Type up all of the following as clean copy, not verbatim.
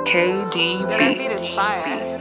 KD That beat is fire.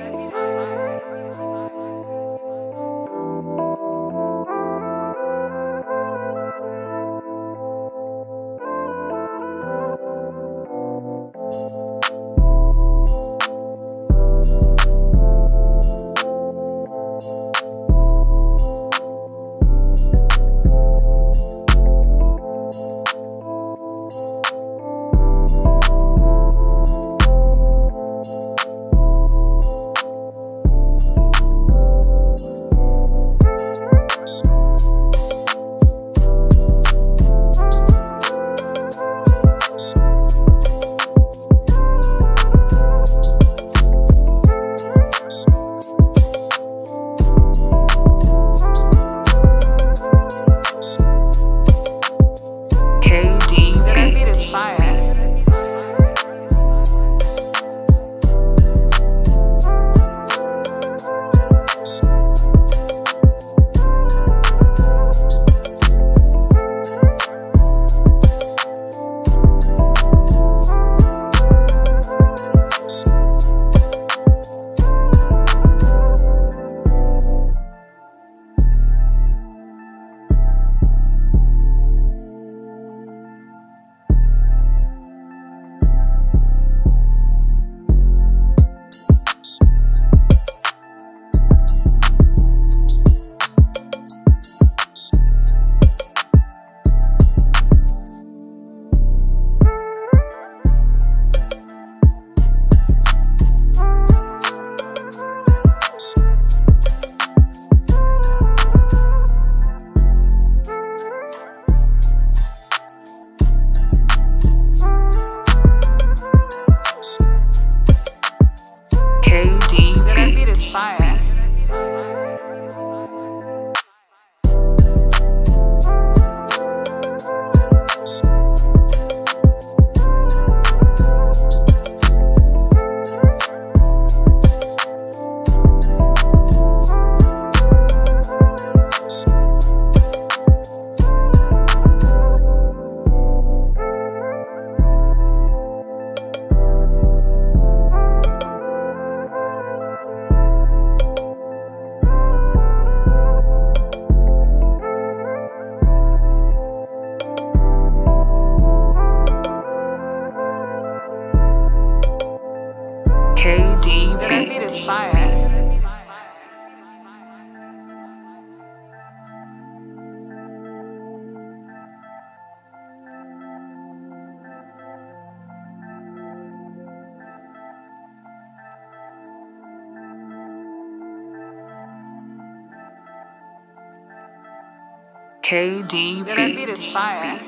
KDB. That beat is fire.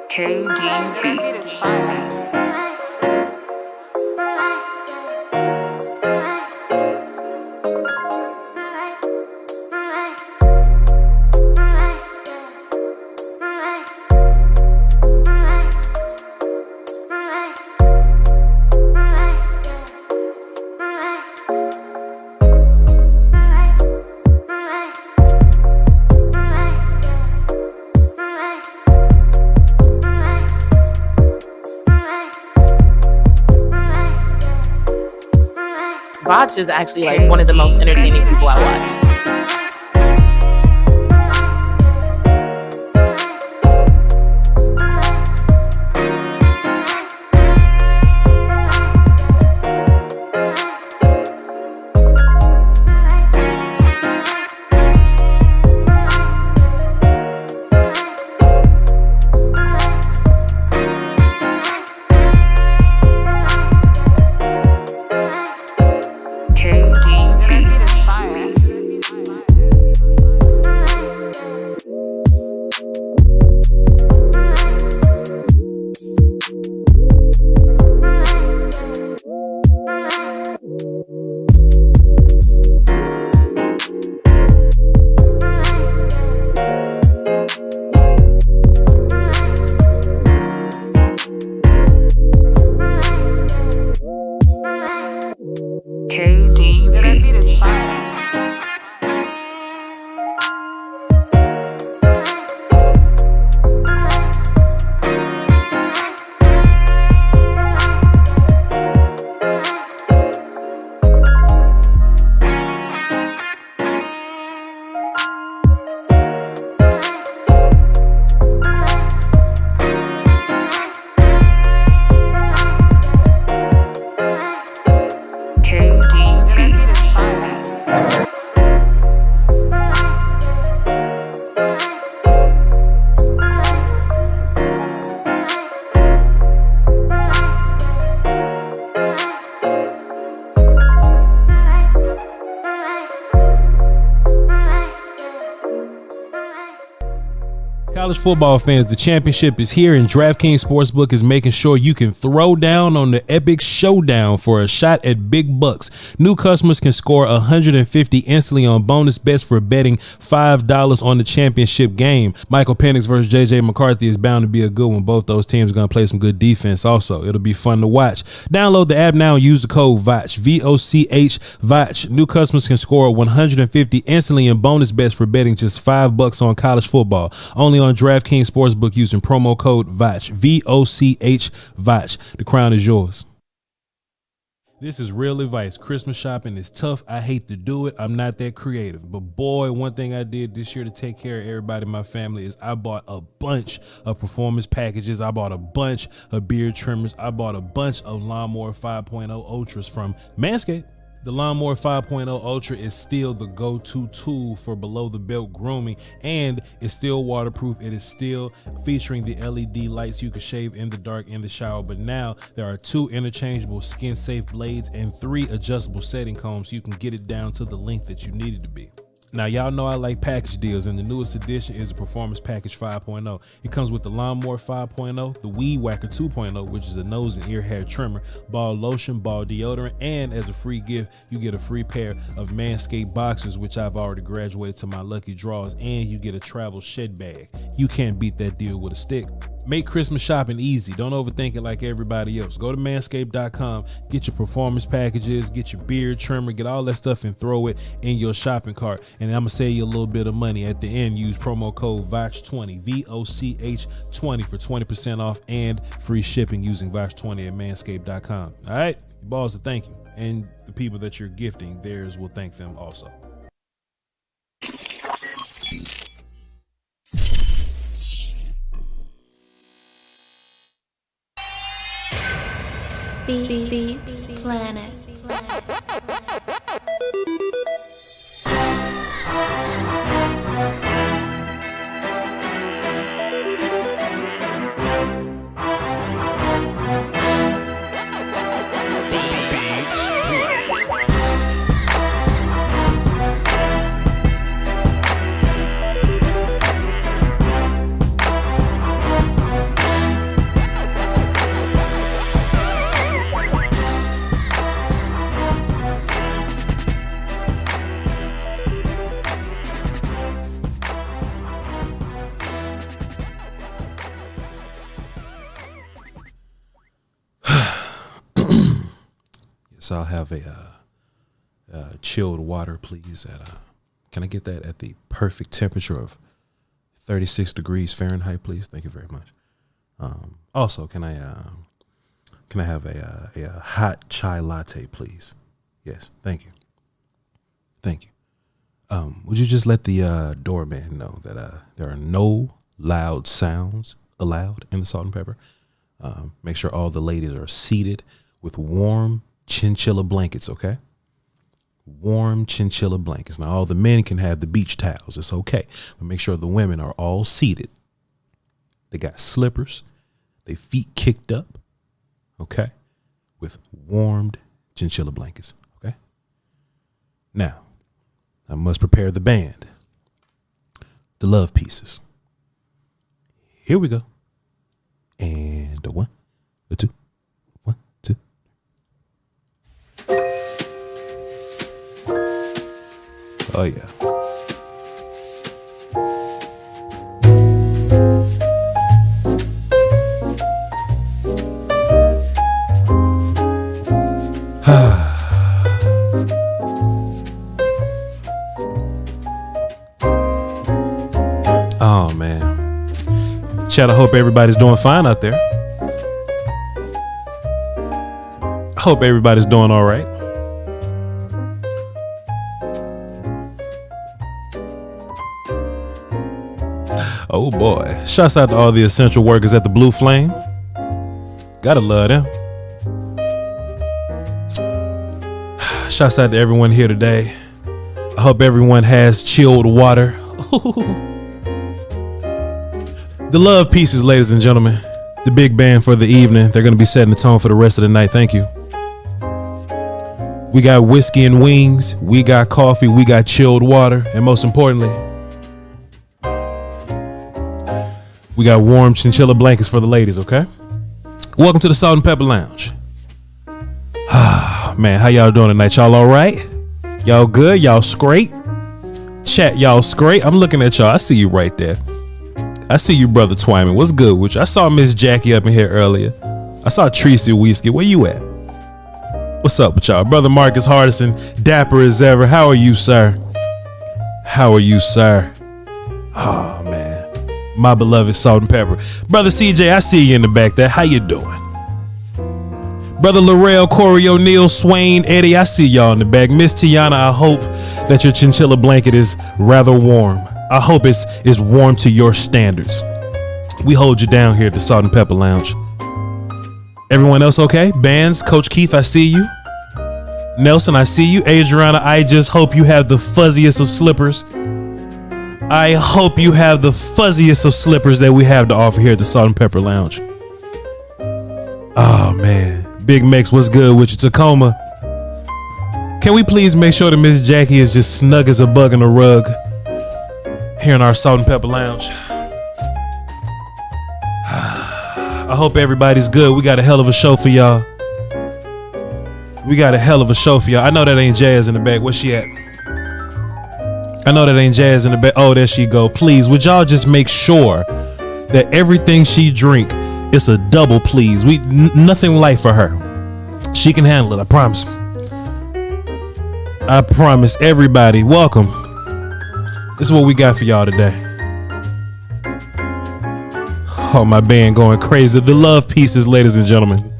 KDB. That beat is fire. Voch is actually like one of the most entertaining people I watch. KDB. That beat is fire. College football fans, the championship is here and DraftKings Sportsbook is making sure you can throw down on the epic showdown for a shot at big bucks. New customers can score $150 instantly on bonus bets for betting $5 on the championship game. Michael Penix versus JJ McCarthy is bound to be a good one. Both those teams are going to play some good defense also. It'll be fun to watch. Download the app now and use the code VOCH, V-O-C-H, VOCH. New customers can score $150 instantly in bonus bets for betting just $5 on college football. Only on DraftKings Sportsbook using promo code VOCH, V-O-C-H, VOCH. The crown is yours. This is real advice. Christmas shopping is tough. I hate to do it. I'm not that creative. But boy, one thing I did this year to take care of everybody in my family is I bought a bunch of performance packages. I bought a bunch of beard trimmers. I bought a bunch of Lawnmower 5.0 Ultras from Manscaped. The Lawnmower 5.0 Ultra is still the go-to tool for below-the-belt grooming, and it's still waterproof. It is still featuring the LED lights. You can shave in the dark in the shower, but now there are 2 interchangeable skin-safe blades and 3 adjustable setting combs so you can get it down to the length that you need it to be. Now, y'all know I like package deals, and the newest addition is the Performance Package 5.0. It comes with the Lawnmower 5.0, the Weed Whacker 2.0, which is a nose and ear hair trimmer, ball lotion, ball deodorant, and as a free gift, you get a free pair of Manscaped boxers, which I've already graduated to my lucky draws, and you get a travel shed bag. You can't beat that deal with a stick. Make Christmas shopping easy. Don't overthink it like everybody else. Go to manscaped.com, get your performance packages, get your beard trimmer, get all that stuff and throw it in your shopping cart. And I'm going to save you a little bit of money. At the end, use promo code VOCH20, V-O-C-H20 for 20% off and free shipping using VOCH20 at manscaped.com. All right? Your balls to thank you. And the people that you're gifting, theirs will thank them also. Beats Planet. So I'll have a chilled water, please. Can I get that at the perfect temperature of 36 degrees Fahrenheit, please? Thank you very much. Also, can I have a hot chai latte, please? Yes, thank you. Thank you. Would you just let the doorman know that there are no loud sounds allowed in the Salt and Pepper? Make sure all the ladies are seated with warm chinchilla blankets, okay? Warm chinchilla blankets. Now, all the men can have the beach towels. It's okay. But make sure the women are all seated. They got slippers. They feet kicked up, okay? With warmed chinchilla blankets, okay? Now, I must prepare the band. The love pieces. Here we go. And a 1, a 2. Oh, yeah. Oh, man. Chad, I hope everybody's doing fine out there. I hope everybody's doing all right. Oh boy. Shouts out to all the essential workers at the Blue Flame. Gotta love them. Shouts out to everyone here today. I hope everyone has chilled water. The love pieces, ladies and gentlemen. The big band for the evening. They're going to be setting the tone for the rest of the night. Thank you. We got whiskey and wings. We got coffee. We got chilled water. And most importantly, We got warm chinchilla blankets for the ladies, okay? Welcome to the Salt and Pepper Lounge. Man, how y'all doing tonight? Y'all all right? Y'all good? Y'all straight? Chat, y'all straight? I'm looking at y'all. I see you right there. I see you, Brother Twyman. What's good with you? I saw Miss Jackie up in here earlier. I saw Tracy Whiskey. Where you at? What's up with y'all? Brother Marcus Hardison, dapper as ever. How are you, sir? How are you, sir? Oh, man. My beloved Salt and Pepper. Brother CJ, I see you in the back there. How you doing? Brother Laurel, Corey O'Neal, Swain, Eddie, I see y'all in the back. Miss Tiana, I hope that your chinchilla blanket is rather warm. I hope it's warm to your standards. We hold you down here at the Salt and Pepper Lounge. Everyone else okay? Bands, Coach Keith, I see you. Nelson, I see you. Adriana, I just hope you have the fuzziest of slippers. I hope you have the fuzziest of slippers that we have to offer here at the Salt and Pepper Lounge. Oh, man. Big Mex, what's good with you? Tacoma. Can we please make sure that Miss Jackie is just snug as a bug in a rug here in our Salt and Pepper Lounge? I hope everybody's good. We got a hell of a show for y'all. I know that ain't Jazz in the back. Where's she at? I know that ain't Jazz in the back. Oh, there she go. Please, would y'all just make sure that everything she drink, it's a double, please. Nothing light for her. She can handle it. I promise. I promise. Everybody, welcome. This is what we got for y'all today. Oh, my band going crazy. The love pieces, ladies and gentlemen.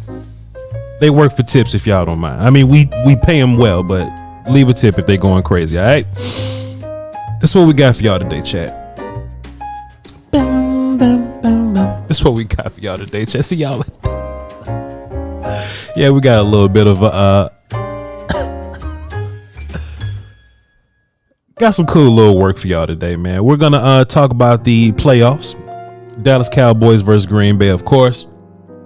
They work for tips if y'all don't mind. I mean, we pay them well, but leave a tip if they going crazy, all right? That's what we got for y'all today, chat. That's what we got for y'all today, chat. See y'all. Yeah, we got a little bit of got some cool little work for y'all today, man. We're gonna talk about the playoffs. Dallas Cowboys versus Green Bay, of course.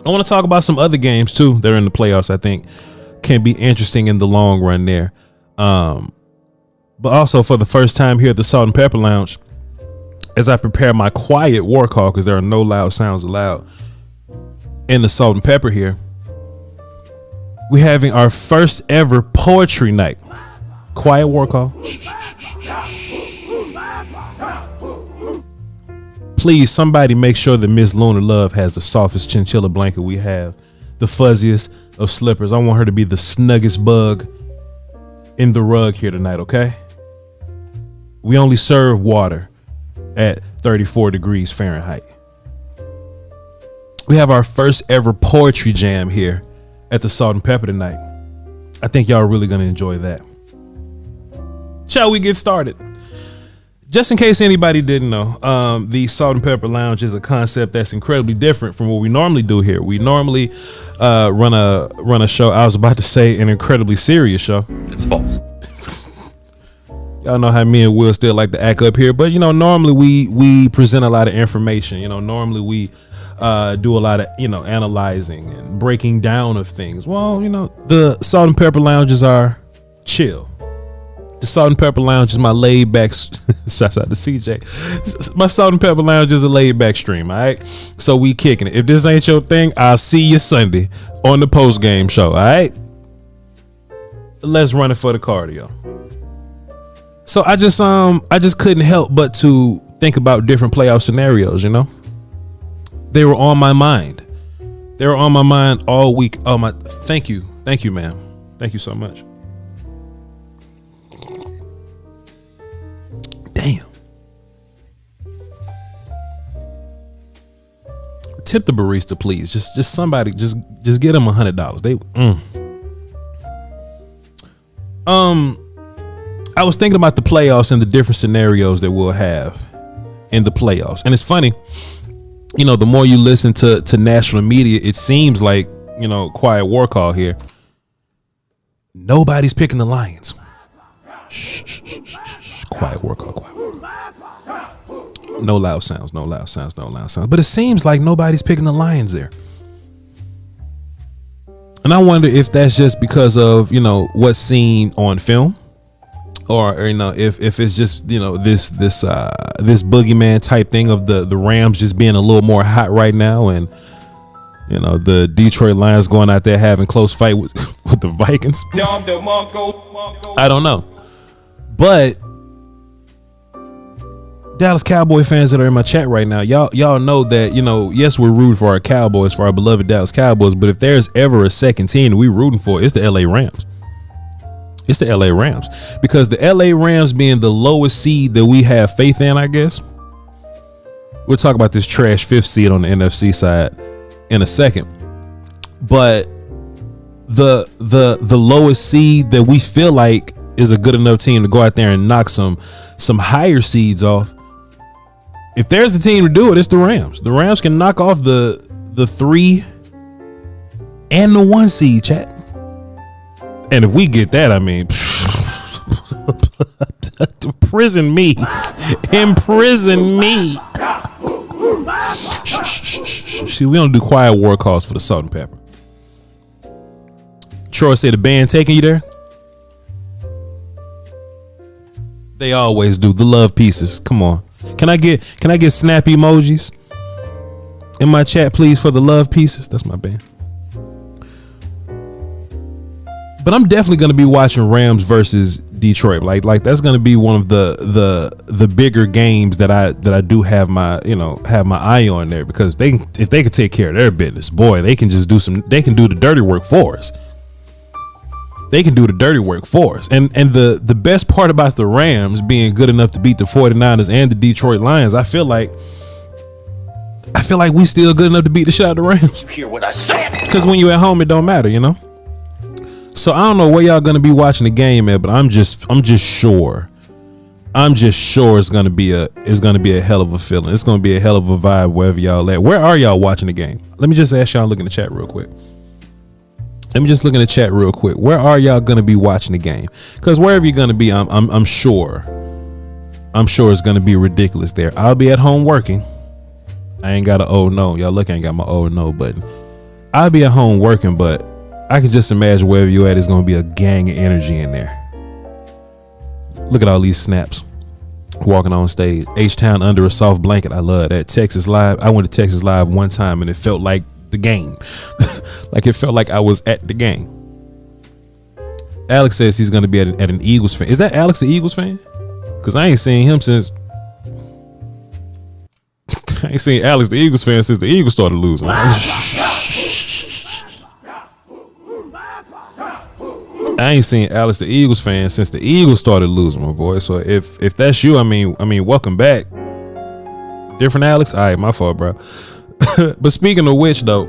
I want to talk about some other games too that are in the playoffs. I think can be interesting in the long run there. But also for the first time here at the Salt and Pepper Lounge, as I prepare my quiet war call, because there are no loud sounds allowed in the Salt and Pepper here, we're having our first ever poetry night. Quiet war call. Please, somebody make sure that Miss Luna Love has the softest chinchilla blanket we have, the fuzziest of slippers. I want her to be the snuggest bug in the rug here tonight, okay? We only serve water at 34 degrees Fahrenheit. We have our first ever poetry jam here at the Salt and Pepper tonight. I think y'all are really going to enjoy that. Shall we get started? Just in case anybody didn't know, the Salt and Pepper Lounge is a concept that's incredibly different from what we normally do here. We normally run a show. I was about to say an incredibly serious show. It's false. Y'all know how me and Will still like to act up here, but normally we present a lot of information. Normally we do a lot of analyzing and breaking down of things. Well, the Salt and Pepper Lounges are chill. The Salt and Pepper Lounge is my laid back. Shout out to CJ. My Salt and Pepper Lounge is a laid back stream. All right, so we kicking it. If this ain't your thing, I'll see you Sunday on the post game show. All right, let's run it for the cardio. So I just couldn't help but to think about different playoff scenarios. They were on my mind. They were on my mind all week. Oh my! Thank you, ma'am. Thank you so much. Damn. Tip the barista, please. Just somebody, just get them $100. I was thinking about the playoffs and the different scenarios that we'll have in the playoffs. And it's funny, the more you listen to national media, it seems like, quiet war call here. Nobody's picking the Lions. Shh. Quiet war call. No loud sounds. But it seems like nobody's picking the Lions there. And I wonder if that's just because of, what's seen on film, or if it's just this boogeyman type thing of the Rams just being a little more hot right now, and the Detroit Lions going out there having close fight with the Vikings. I don't know, but Dallas Cowboy fans that are in my chat right now, y'all know that yes, we're rooting for our Cowboys, for our beloved Dallas Cowboys, but if there's ever a second team that we're rooting for, it's the LA Rams. It's the LA Rams, because the LA Rams being the lowest seed that we have faith in, I guess. We'll talk about this trash 5th seed on the NFC side in a second. But the lowest seed that we feel like is a good enough team to go out there and knock some higher seeds off. If there's a team to do it, it's the Rams. The Rams can knock off the 3 and the 1 seed, chat. And if we get that, I mean, imprison me. See, we don't do quiet war calls for the salt and pepper. Troy said the band taking you there. They always do. The love pieces. Come on. Can I get snap emojis in my chat, please, for the love pieces? That's my band. But I'm definitely going to be watching Rams versus Detroit. Like that's going to be one of the bigger games that I do have my eye on there, because if they can take care of their business, boy, they can do the dirty work for us. They can do the dirty work for us. And the best part about the Rams being good enough to beat the 49ers and the Detroit Lions, I feel like we still good enough to beat the shit out of the Rams. You hear what I said? Because when you're at home, it don't matter, So I don't know where y'all gonna be watching the game at, but I'm just sure it's gonna be a hell of a feeling. It's gonna be a hell of a vibe wherever y'all at. Where are y'all watching the game? Let me just ask y'all, look in the chat real quick. Where are y'all gonna be watching the game? Because wherever you're gonna be, I'm sure it's gonna be ridiculous there. I'll be at home working. I ain't got a oh no. Y'all look, I ain't got my oh no button. I'll be at home working, but I can just imagine wherever you at is going to be a gang of energy in there. Look at all these snaps. Walking on stage. H-Town under a soft blanket. I love that. Texas Live. I went to Texas Live one time and it felt like the game. Like it felt like I was at the game. Alex says he's going to be at an Eagles fan. Is that Alex the Eagles fan? Because I ain't seen him since... I ain't seen Alex the Eagles fan since the Eagles started losing. I ain't seen Alex the Eagles fan since the Eagles started losing, my boy. So if that's you, I mean, welcome back. Different Alex? All right, my fault, bro. But speaking of which, though,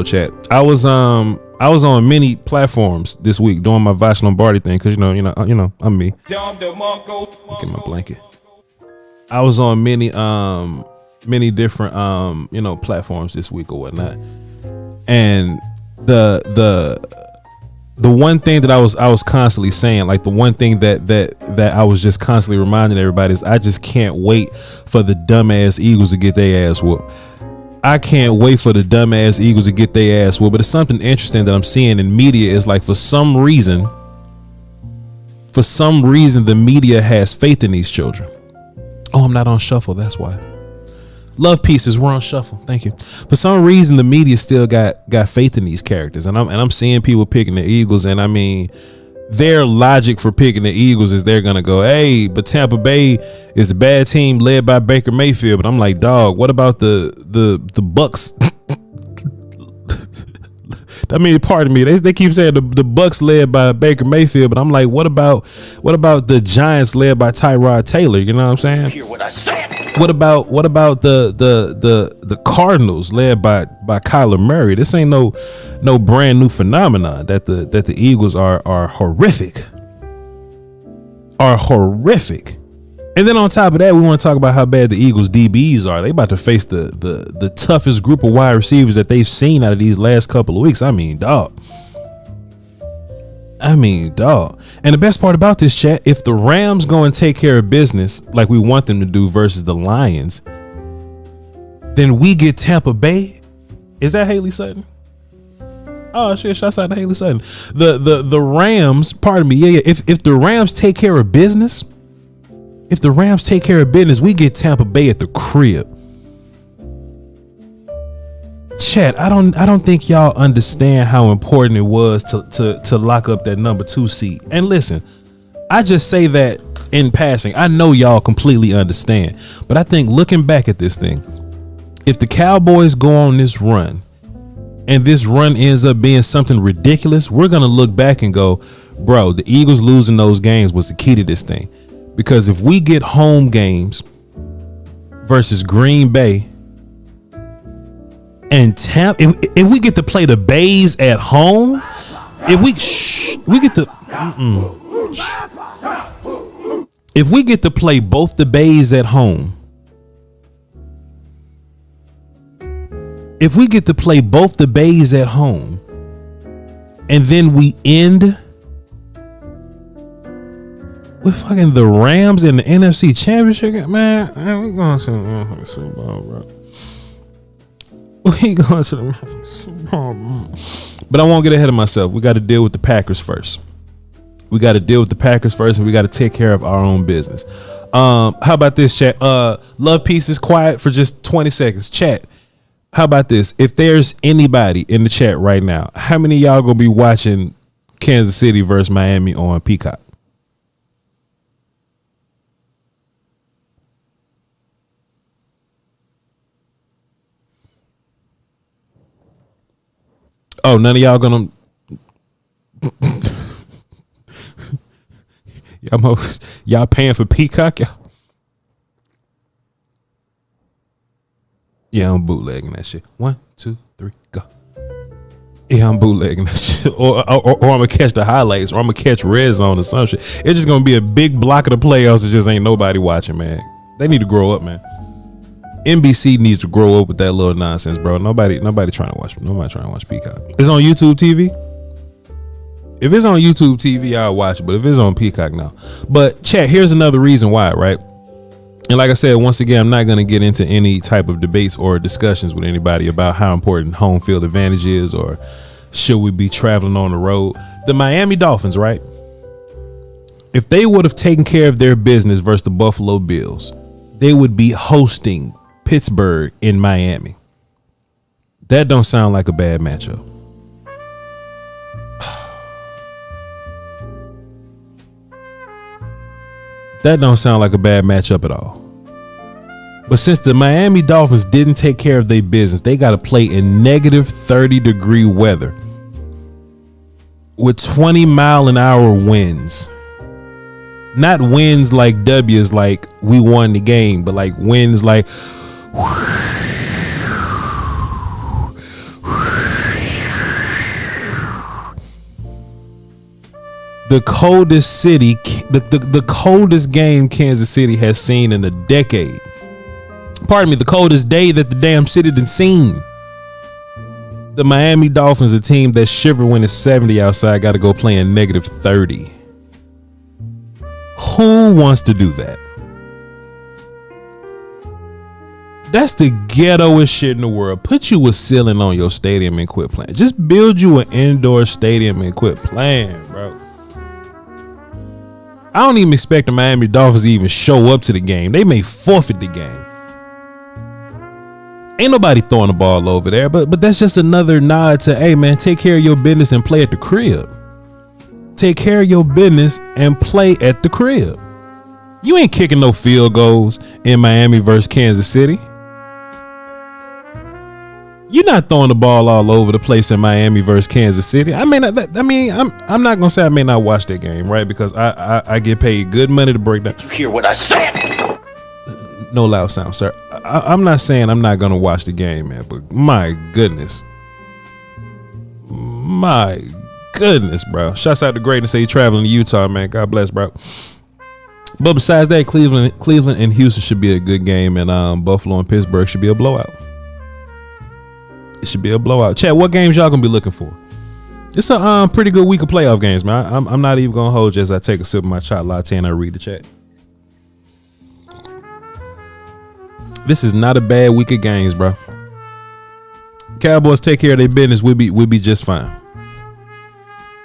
chat, I was on many platforms this week doing my Voch Lombardi thing, because I'm me. Look at my blanket. I was on many different platforms this week or whatnot, and the one thing that I was constantly saying, like the one thing that I was just constantly reminding everybody is, I just can't wait for the dumbass Eagles to get their ass whooped. I can't wait for the dumbass Eagles to get their ass whooped. But it's something interesting that I'm seeing in media is like, for some reason the media has faith in these children. Oh, I'm not on shuffle. That's why. Love pieces, we're on shuffle. Thank you. For some reason, the media still got faith in these characters, and I'm seeing people picking the Eagles, and I mean, their logic for picking the Eagles is they're gonna go, hey, but Tampa Bay is a bad team led by Baker Mayfield. But I'm like, dog, what about the Bucks? I mean, pardon me, they keep saying the Bucks led by Baker Mayfield, but I'm like, what about the Giants led by Tyrod Taylor? You know what I'm saying? Hear what I said. What about the Cardinals led by Kyler Murray? This ain't no brand new phenomenon that the Eagles are horrific. And then on top of that, we want to talk about how bad the Eagles DBs are. They about to face the toughest group of wide receivers that they've seen out of these last couple of weeks. I mean, dog. And the best part about this, chat, if the Rams go and take care of business like we want them to do versus the Lions, then we get Tampa Bay. Is that Haley Sutton? Oh shit! Shouts out to Haley Sutton. The Rams. Pardon me. Yeah. If the Rams take care of business, we get Tampa Bay at the crib. Chat. I don't think y'all understand how important it was to lock up that number 2 seed. And listen, I just say that in passing. I know y'all completely understand, but I think looking back at this thing, if the Cowboys go on this run, and this run ends up being something ridiculous, we're going to look back and go, bro, the Eagles losing those games was the key to this thing. Because if we get home games versus Green Bay and Tampa, if we get to play the Bays at home, if we get to if we get to play both the Bays at home, and then we end with fucking the Rams in the NFC Championship, man, we going to the Super Bowl, bro. We going to the Super Bowl, bro. But I won't get ahead of myself. We got to deal with the Packers first. And we got to take care of our own business. How about this, chat? Love Peace is quiet for just 20 seconds. Chat. How about this? If there's anybody in the chat right now, how many of y'all gonna be watching Kansas City versus Miami on Peacock? Oh, none of y'all gonna y'all paying for Peacock, y'all? Yeah, I'm bootlegging that shit. 1, 2, 3, go. Yeah, I'm bootlegging that shit. Or I'm gonna catch the highlights, or I'm gonna catch red zone or some shit. It's just gonna be a big block of the playoffs that just ain't nobody watching, man. They need to grow up, man. NBC needs to grow up with that little nonsense, bro. Nobody trying to watch Peacock. It's on YouTube TV. If it's on YouTube TV, I'll watch it. But if it's on Peacock, no. But chat, here's another reason why, right? And like I said, once again, I'm not going to get into any type of debates or discussions with anybody about how important home field advantage is or should we be traveling on the road. The Miami Dolphins, right? If they would have taken care of their business versus the Buffalo Bills, they would be hosting Pittsburgh in Miami. That don't sound like a bad matchup. That don't sound like a bad matchup at all. But since the Miami Dolphins didn't take care of their business, they got to play in negative 30-degree weather with 20-mile-an-hour winds. Not winds like W's like we won the game, but like winds like the coldest city, the coldest game Kansas City has seen in a decade. Pardon me, the coldest day that the damn city done seen. The Miami Dolphins, a team that shiver when it's 70 outside, got to go play in negative 30. Who wants to do that? That's the ghettoest shit in the world. Put you a ceiling on your stadium and quit playing. Just build you an indoor stadium and quit playing, bro. I don't even expect the Miami Dolphins to even show up to the game. They may forfeit the game. Ain't nobody throwing the ball over there, but that's just another nod to, hey man, take care of your business and play at the crib. Take care of your business and play at the crib. You ain't kicking no field goals in Miami versus Kansas City. You're not throwing the ball all over the place in Miami versus Kansas City. I'm not gonna say I may not watch that game, right? Because I get paid good money to break down. You hear what I said? No loud sound, sir. I'm not saying I'm not gonna watch the game, man. But my goodness, bro. Shouts out to Greatness. Say you traveling to Utah, man. God bless, bro. But besides that, Cleveland and Houston should be a good game, and Buffalo and Pittsburgh should be a blowout. It should be a blowout. Chat, what games y'all gonna be looking for? It's a pretty good week of playoff games, man. I'm not even gonna hold you as I take a sip of my shot latte and I read the chat. This is not a bad week of games, bro. Cowboys take care of their business, we'll be just fine.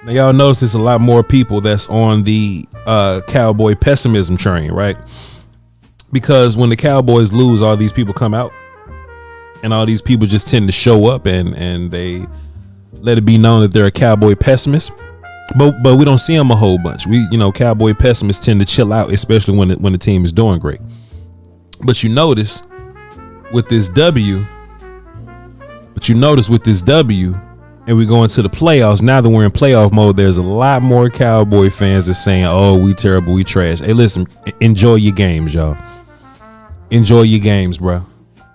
Now y'all notice there's a lot more people that's on the Cowboy pessimism train, right? Because when the Cowboys lose, all these people come out, and all these people just tend to show up and they let it be known that they're a Cowboy pessimist. But we don't see them a whole bunch. Cowboy pessimists tend to chill out, especially when the team is doing great. But you notice with this W, and we go into the playoffs. Now that we're in playoff mode, there's a lot more Cowboy fans that's saying, "Oh, we terrible, we trash." Hey, listen, enjoy your games, y'all. Enjoy your games, bro.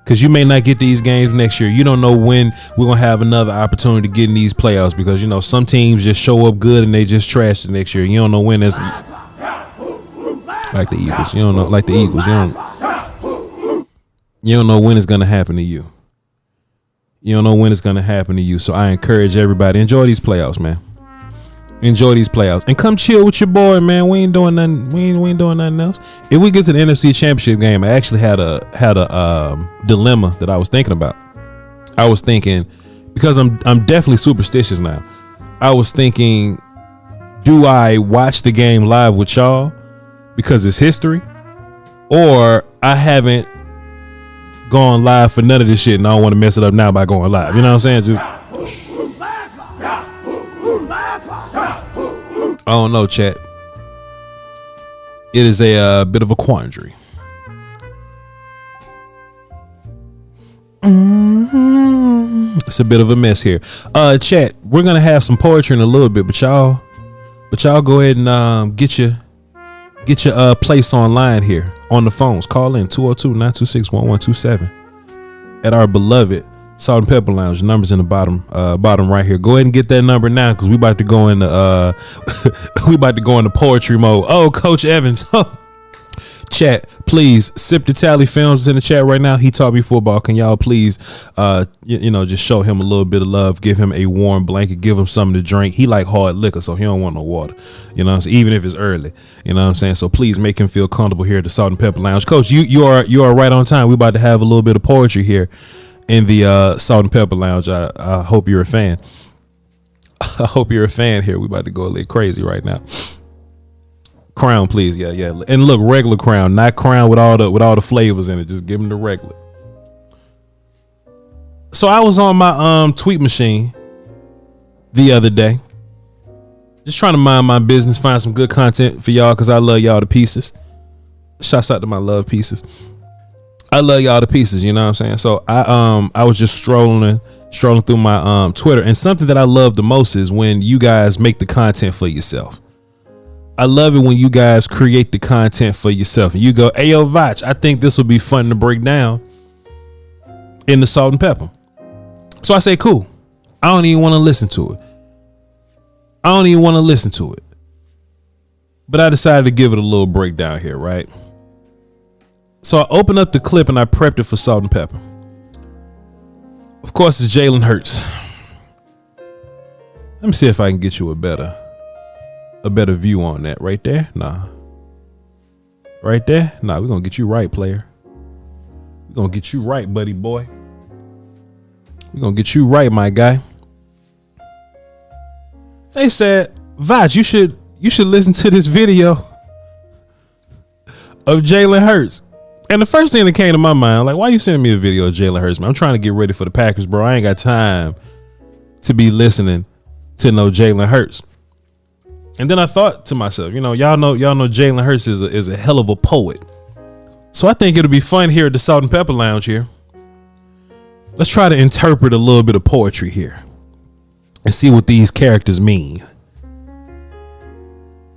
Because you may not get these games next year. You don't know when we're going to have another opportunity to get in these playoffs, because, some teams just show up good and they just trash the next year. You don't know when that's like the Eagles. You don't know, like the Eagles. You don't know when it's going to happen to you. You don't know when it's going to happen to you. So I encourage everybody, enjoy these playoffs, man. Enjoy these playoffs and come chill with your boy, man. We ain't doing nothing. We ain't doing nothing else. If we get to the NFC Championship game, I actually had a dilemma that I was thinking about. I was thinking, because I'm definitely superstitious now. I was thinking, do I watch the game live with y'all because it's history, or I haven't gone live for none of this shit and I don't want to mess it up now by going live. You know what I'm saying? Just I don't know, chat. It is a bit of a quandary. It's a bit of a mess here. Chat, we're gonna have some poetry in a little bit, but y'all go ahead and get your place online here on the phones. Call in 202-926-1127 at our beloved Salt and Pepper Lounge. The number's in the bottom right here. Go ahead and get that number now, because we about to go into poetry mode. Oh, Coach Evans. Chat, please. Sip the Tally Films is in the chat right now. He taught me football. Can y'all please just show him a little bit of love, give him a warm blanket, give him something to drink. He like hard liquor, so he don't want no water. You know what I'm saying? Even if it's early. You know what I'm saying? So please make him feel comfortable here at the Salt and Pepper Lounge. Coach, you are right on time. We about to have a little bit of poetry here in the Salt and Pepper Lounge. I hope you're a fan. I hope you're a fan here. We about to go a little crazy right now. Crown, please. Yeah. And look, regular Crown, not Crown with all the flavors in it. Just give them the regular. So I was on my tweet machine the other day, just trying to mind my business, find some good content for y'all, because I love y'all to pieces. Shouts out to my love pieces. I love y'all to pieces, you know what I'm saying? So I was just strolling through my Twitter, and something that I love the most is when you guys make the content for yourself. I love it when you guys create the content for yourself and you go, "Hey, yo, Voch, I think this would be fun to break down in the Salt and Pepper." So I say, cool. I don't even want to listen to it. But I decided to give it a little breakdown here, right? So I opened up the clip and I prepped it for Salt and Pepper. Of course, it's Jaylen Hurts. Let me see if I can get you a better view on that. Right there? Nah. Right there? Nah, we're going to get you right, player. We're going to get you right, buddy boy. We're going to get you right, my guy. They said, "Voch, you should listen to this video of Jaylen Hurts." And the first thing that came to my mind, like, why you sending me a video of Jaylen Hurts, man? I'm trying to get ready for the Packers, bro. I ain't got time to be listening to no Jaylen Hurts. And then I thought to myself, y'all know Jaylen Hurts is a hell of a poet. So I think it'll be fun here at the Salt and Pepper Lounge here. Let's try to interpret a little bit of poetry here and see what these characters mean.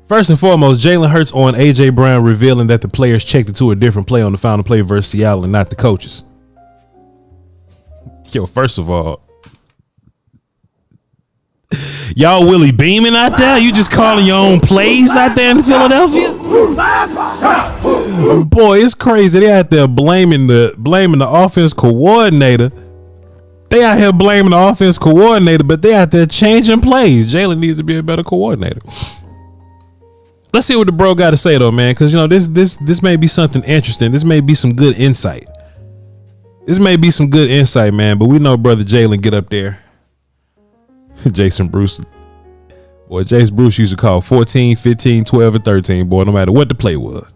First and foremost, Jaylen Hurts on A.J. Brown revealing that the players checked into a different play on the final play versus Seattle and not the coaches. Yo, first of all, y'all Willie beaming out there? You just calling your own plays out there in Philadelphia? Boy, it's crazy. They out there blaming the offense coordinator. They out here blaming the offense coordinator, but they out there changing plays. Jalen needs to be a better coordinator. Let's see what the bro got to say though, man, because this may be something interesting. This may be some good insight. This may be some good insight, man, but we know brother Jalen get up there. Jason Bruce. Boy, Jason Bruce used to call 14, 15, 12, and 13, boy, no matter what the play was.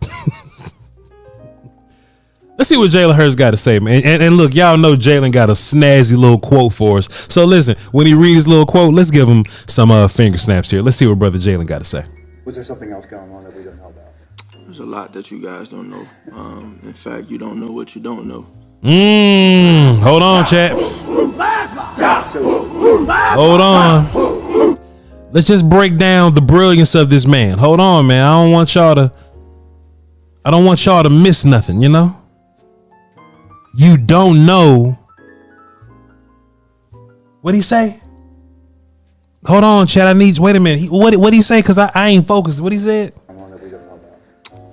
Let's see what Jaylen Hurts got to say, man. And look, y'all know Jalen got a snazzy little quote for us. So listen, when he reads his little quote, let's give him some finger snaps here. Let's see what brother Jalen got to say. Was there something else going on that we don't know about? There's a lot that you guys don't know. In fact, you don't know what you don't know. Hold on, chat. Hold on. Let's just break down the brilliance of this man. Hold on, man. I don't want y'all to miss nothing, you know? You don't know. What'd he say? Hold on, chat. Wait a minute. What'd he say? Because I ain't focused. What he said?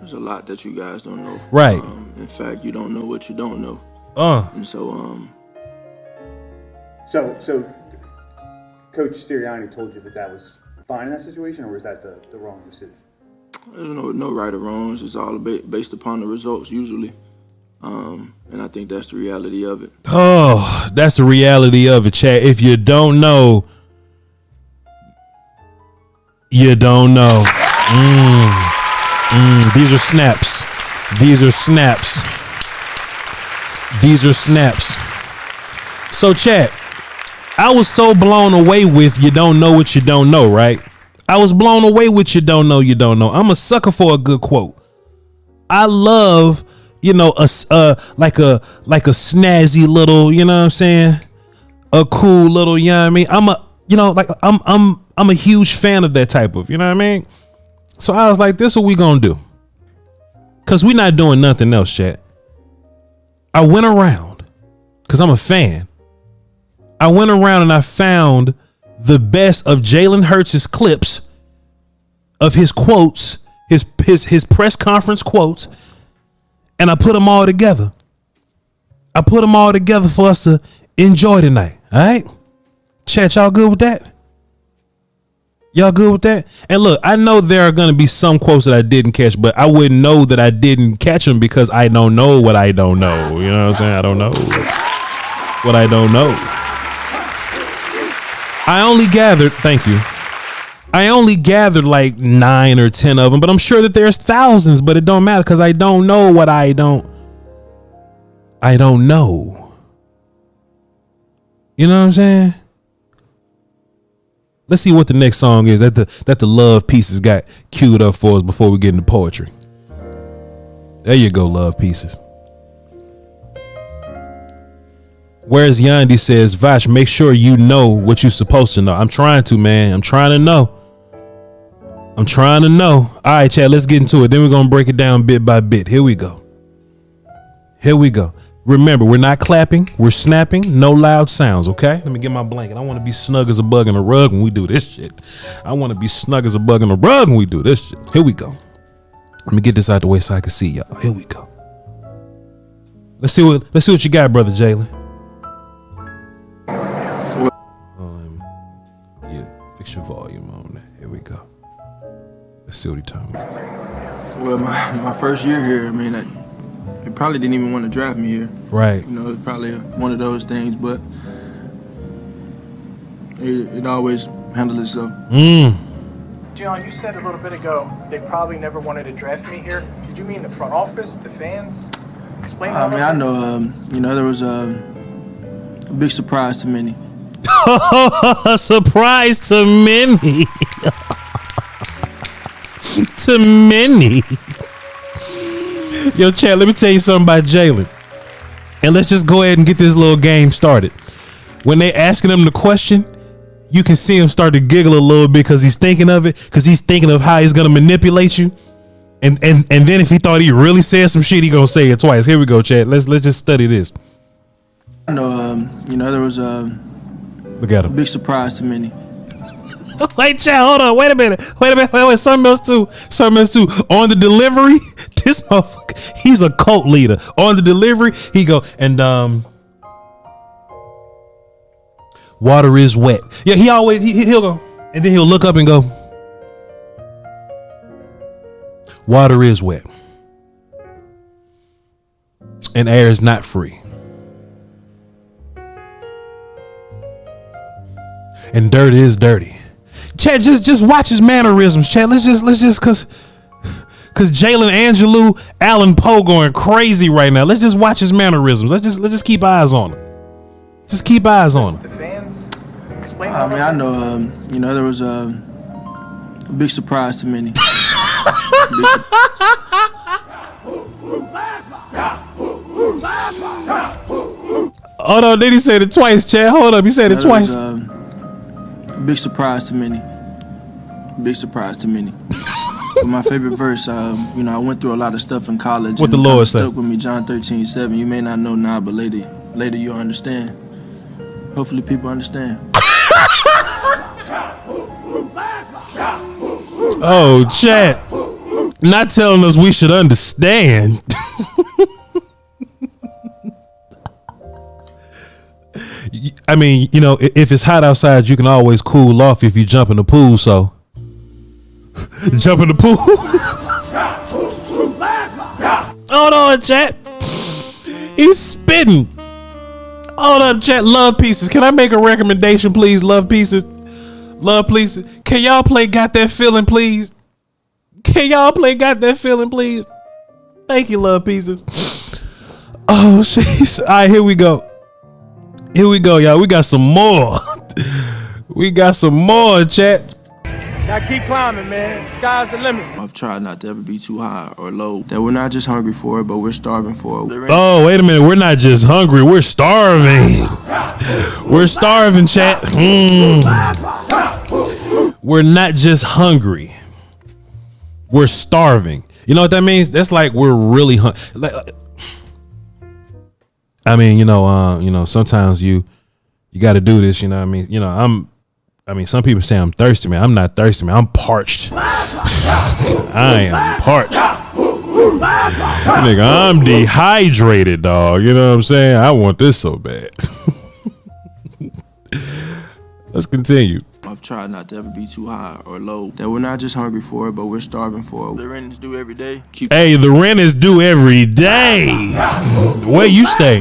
There's a lot that you guys don't know. Right. In fact, you don't know what you don't know. And so Coach Sirianni told you that was fine in that situation, or was that the wrong decision? there's no right or wrongs. It's all based upon the results usually. And I think that's the reality of it. Oh, that's the reality of it, chat. If you don't know, you don't know. These are snaps. These are snaps. These are snaps. So, chat, I was so blown away with you don't know what you don't know, right? I was blown away with you don't know, you don't know. I'm a sucker for a good quote. I love, you know, like a snazzy little, you know what I'm saying? A cool little, you know what I mean? I'm a huge fan of that type of, you know what I mean? So I was like, this is what we gonna do. Cause we not doing nothing else, chat. I went around, cause I'm a fan. I went around and I found the best of Jaylen Hurts' clips of his quotes, his press conference quotes, and I put them all together. I put them all together for us to enjoy tonight. All right, chat, y'all good with that? Y'all good with that? And look, I know there are going to be some quotes that I didn't catch, but I wouldn't know that I didn't catch them because I don't know what I don't know. You know what I'm saying? I don't know what I don't know. I only gathered like 9 or 10 of them, but I'm sure that there's thousands, but it don't matter because I don't know what I don't know. You know what I'm saying? Let's see what the next song is that the love pieces got queued up for us before we get into poetry. There you go, love pieces. Whereas Yandy says, Voch, make sure you know what you're supposed to know. I'm trying to, man. I'm trying to know. All right, chat, let's get into it. Then we're going to break it down bit by bit. Here we go. Remember, we're not clapping. We're snapping. No loud sounds, okay? Let me get my blanket. I want to be snug as a bug in a rug when we do this shit. Here we go. Let me get this out the way so I can see y'all. Here we go. Let's see what you got, brother Jalen. Fix your volume on that. Here we go. Let's see what he talking about. Well, my first year here, I mean, they probably didn't even want to draft me here. Right. You know, it's probably one of those things, but it always handled itself. John, you said a little bit ago they probably never wanted to draft me here. Did you mean the front office, the fans? Explain that. I know, there was a big surprise to many. Surprise to many. To many. Yo, chat, let me tell you something about Jalen. And let's just go ahead and get this little game started. When they asking him the question, you can see him start to giggle a little bit because he's thinking of it, because he's thinking of how he's gonna manipulate you. And then if he thought he really said some shit, he gonna say it twice. Here we go, chat. Let's just study this. I know, there was look at him. Big surprise to many. Wait, chat, hold on. Wait a minute. Something else too. On the delivery, this motherfucker, he's a cult leader. On the delivery, he go, and water is wet. Yeah, he'll go, and then he'll look up and go, water is wet. And air is not free. and dirt is dirty. Chat, just watch his mannerisms, chat. Let's just cause Jalen, Angelou, Allen Poe going crazy right now. Let's just watch his mannerisms. Let's just keep eyes on him. Just keep eyes on him. The fans, explain. I mean, I know, there was a big surprise to many. Hold on, did he say it twice, Chad? Hold up, he said it twice. Big surprise to many. Big surprise to many. My favorite verse, I went through a lot of stuff in college. What the Lord said? Stuck with me, John 13:7. You may not know now, but later you'll understand. Hopefully people understand. Oh, Chad. Not telling us we should understand. I mean, if it's hot outside, you can always cool off if you jump in the pool, so jump in the pool. Hold on, chat. He's spitting. Hold up, chat. Love Pieces. Can I make a recommendation, please? Love Pieces. Love Pieces. Can y'all play Got That Feeling, please? Can y'all play Got That Feeling, please? Thank you, Love Pieces. Oh, jeez. All right, here we go. Here we go, y'all. We got some more. We got some more, chat. Gotta keep climbing, man. Sky's the limit. I've tried not to ever be too high or low. That we're not just hungry for it, but we're starving for it. Oh, wait a minute. We're not just hungry. We're starving. We're starving, chat. We're not just hungry. We're starving. You know what that means? That's like we're really hungry. I mean, sometimes you got to do this. You know what I mean? Some people say I'm thirsty, man. I'm not thirsty, man. I'm parched. I am parched. Nigga, I'm dehydrated, dog. You know what I'm saying? I want this so bad. Let's continue. I've tried not to ever be too high or low. That we're not just hungry for it, but we're starving for it. The rent is due every day. Hey, the rent is due every day. Where you stay?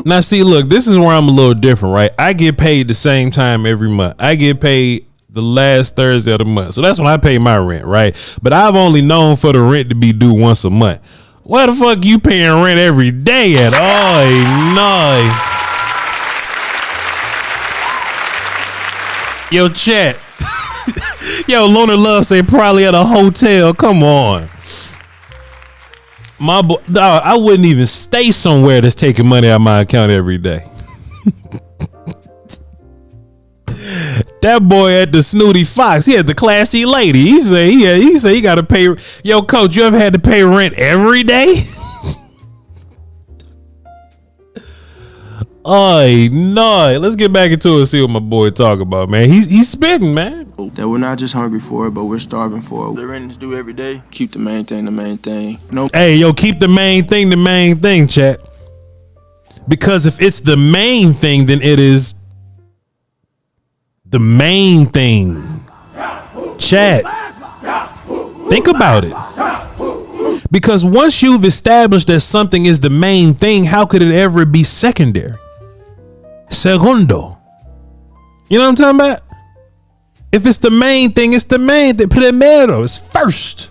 Now, see, look, this is where I'm a little different, right? I get paid the same time every month. I get paid the last Thursday of the month. So that's when I pay my rent, right? But I've only known for the rent to be due once a month. Why the fuck you paying rent every day at? Oh, no. Yo, chat. Yo, Loner Love say probably at a hotel. Come on. My boy, dog, I wouldn't even stay somewhere that's taking money out of my account every day. That boy at the Snooty Fox, he had the classy lady. He say he got to pay. Yo, coach, you ever had to pay rent every day? Oh, no. Let's get back into it and see what my boy talk about, man. He's spitting, man. That we're not just hungry for it, but we're starving for it. The rent is due every day. Keep the main thing the main thing. No. Hey, yo, keep the main thing, chat. Because if it's the main thing, then it is the main thing. Chat. Think about it. Because once you've established that something is the main thing, how could it ever be secondary? Segundo. You know what I'm talking about? If it's the main thing, it's the main thing. Primero, it's first.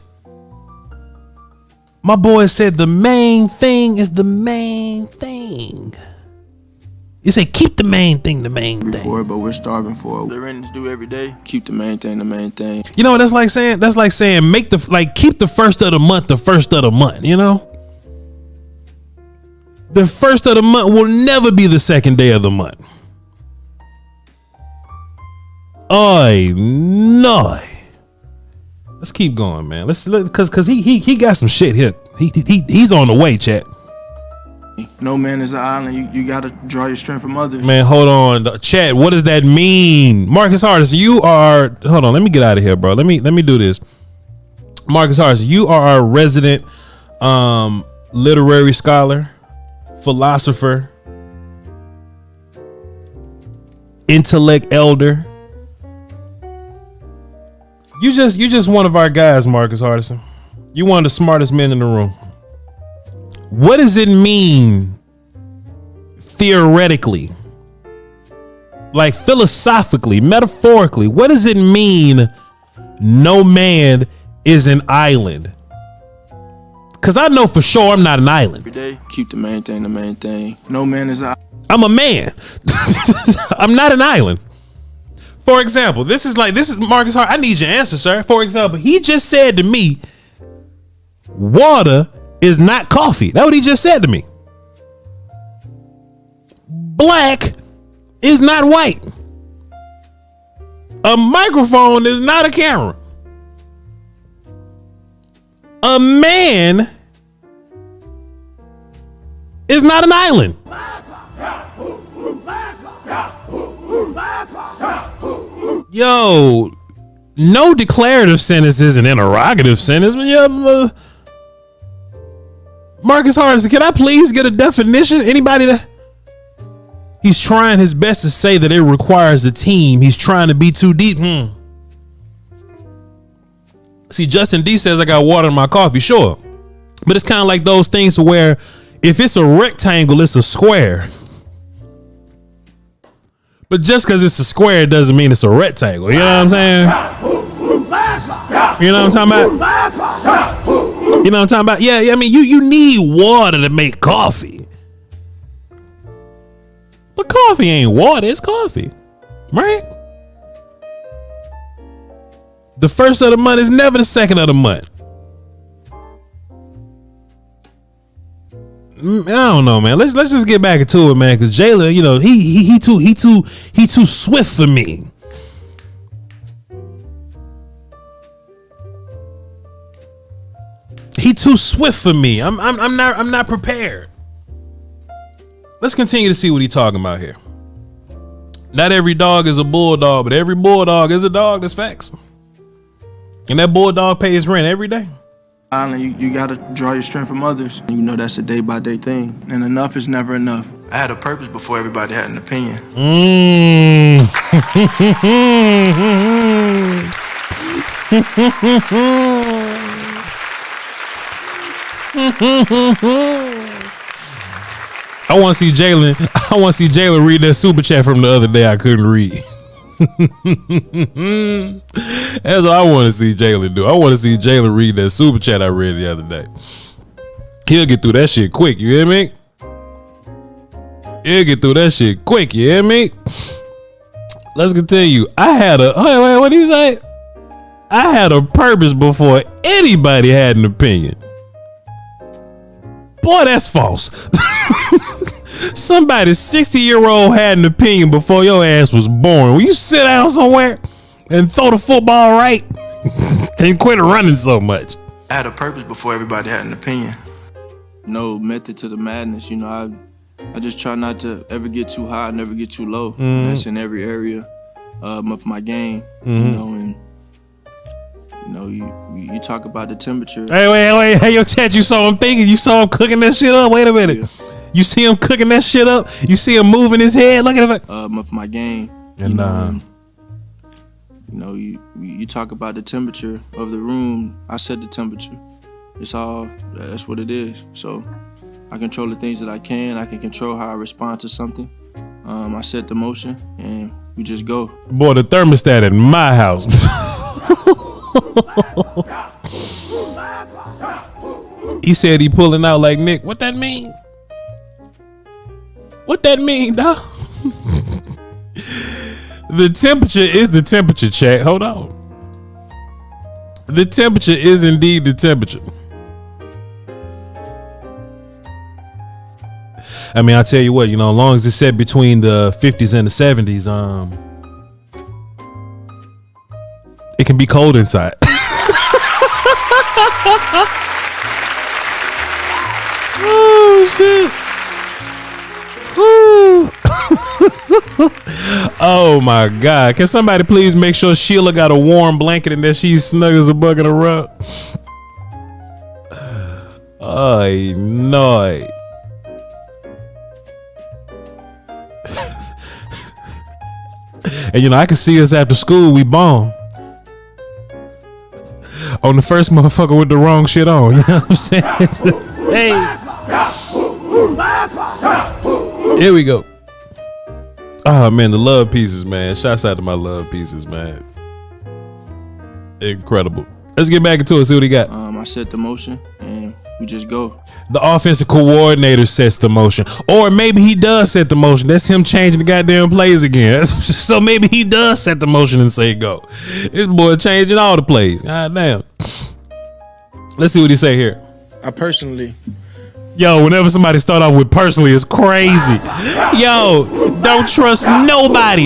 My boy said the main thing is the main thing. You say keep the main thing the main thing. For it, but we're starving for it. The rent is due every day. Keep the main thing the main thing. You know what that's like saying? That's like saying keep the first of the month the first of the month, you know? The first of the month will never be the second day of the month. Oy, no. Let's keep going, man. Let's cause he got some shit here. He's on the way, chat. No man is an island. You gotta draw your strength from others. Man, hold on, chat. What does that mean, Marcus Hardison? You are. Hold on. Let me get out of here, bro. Let me do this. Marcus Hardison, you are our resident literary scholar, philosopher, intellect elder. You just one of our guys, Marcus Hardison. You one of the smartest men in the room. What does it mean theoretically Like philosophically, metaphorically, what does it mean no man is an island? Because I know for sure I'm not an island. Every day, keep the main thing the main thing. No man is an I'm a man. I'm not an island. For example, this is Marcus Hart. I need your answer, sir. For example, he just said to me, water is not coffee. That's what he just said to me. Black is not white. A microphone is not a camera. A man is not an island. Yo, no declarative sentence is an interrogative sentence. Marcus Hart, can I please get a definition? Anybody that he's trying his best to say that it requires a team. He's trying to be too deep. See, Justin D says I got water in my coffee. Sure. But it's kind of like those things where if it's a rectangle, it's a square. But just because it's a square doesn't mean it's a rectangle. You know what I'm saying? You know what I'm talking about? You know what I'm talking about? Yeah, I mean, you need water to make coffee. But coffee ain't water, it's coffee. Right? The first of the month is never the second of the month. I don't know, man. Let's just get back into it, man. Because Jalen, you know, he too swift for me. He too swift for me. I'm not prepared. Let's continue to see what he's talking about here. Not every dog is a bulldog, but every bulldog is a dog. That's facts. And that bulldog pays rent every day. Island, you gotta draw your strength from others. You know that's a day-by-day thing. And enough is never enough. I had a purpose before everybody had an opinion. I want to see Jalen read that super chat from the other day I couldn't read. That's what I want to see Jalen do. I want to see Jalen read that super chat I read the other day. He'll get through that shit quick, you hear me? He'll get through that shit quick, you hear me? Let's continue. What did he say? I had a purpose before anybody had an opinion. Boy, that's false. Somebody's 60-year-old had an opinion before your ass was born. Will you sit down somewhere and throw the football right and quit running so much? I had a purpose before everybody had an opinion. No method to the madness. You know, I just try not to ever get too high, never get too low. Mm-hmm. That's in every area of my game. Mm-hmm. You know, and you know, you talk about the temperature. Hey, yo, chat, you saw him thinking? You saw him cooking that shit up? Wait a minute. Yeah. You see him cooking that shit up? You see him moving his head? Look at it. Of my game. And you talk about the temperature of the room. I set the temperature. That's what it is. So I control the things that I can. I can control how I respond to something. I set the motion and we just go. Boy, the thermostat in my house. He said he pulling out like Nick. What that mean? What that mean, dog? The temperature is the temperature, chat. Hold on. The temperature is indeed the temperature. I mean, I tell you what, you know, as long as it's set between the 50s and the 70s, it can be cold inside. Oh shit. Oh my God. Can somebody please make sure Sheila got a warm blanket and that she's snug as a bug in a rug? Oh no. And you know, I can see us after school, we bomb. On the first motherfucker with the wrong shit on. You know what I'm saying? Hey. Here we go. Oh man, the love pieces, man. Shouts out to my love pieces, man. Incredible. Let's get back into it. See what he got. I set the motion and we just go. The offensive coordinator sets the motion, or maybe he does set the motion. That's him changing the goddamn plays again. So maybe he does set the motion and say go. This boy changing all the plays. God damn. Let's see what he say here. I personally. Yo, whenever somebody start off with personally, it's crazy. Yo, don't trust nobody.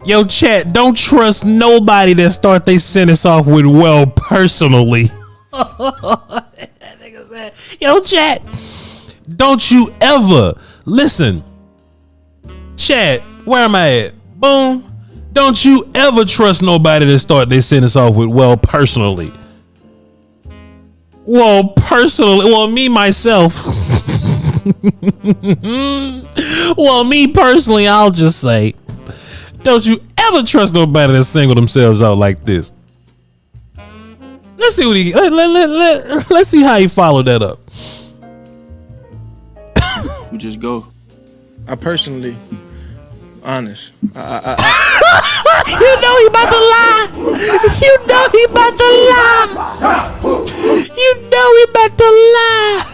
Yo, chat, don't trust nobody that start their sentence off with well, personally. Yo, chat, don't you ever listen. Chat, where am I at? Boom. Don't you ever trust nobody that start their sentence off with well, personally. Well, personally, well, me myself. Well, me personally, I'll just say, don't you ever trust nobody that single themselves out like this. Let's see what he. Let's see how he followed that up. We just go. I personally, honest. You know he about to lie. You know he about to lie. You know he about to lie.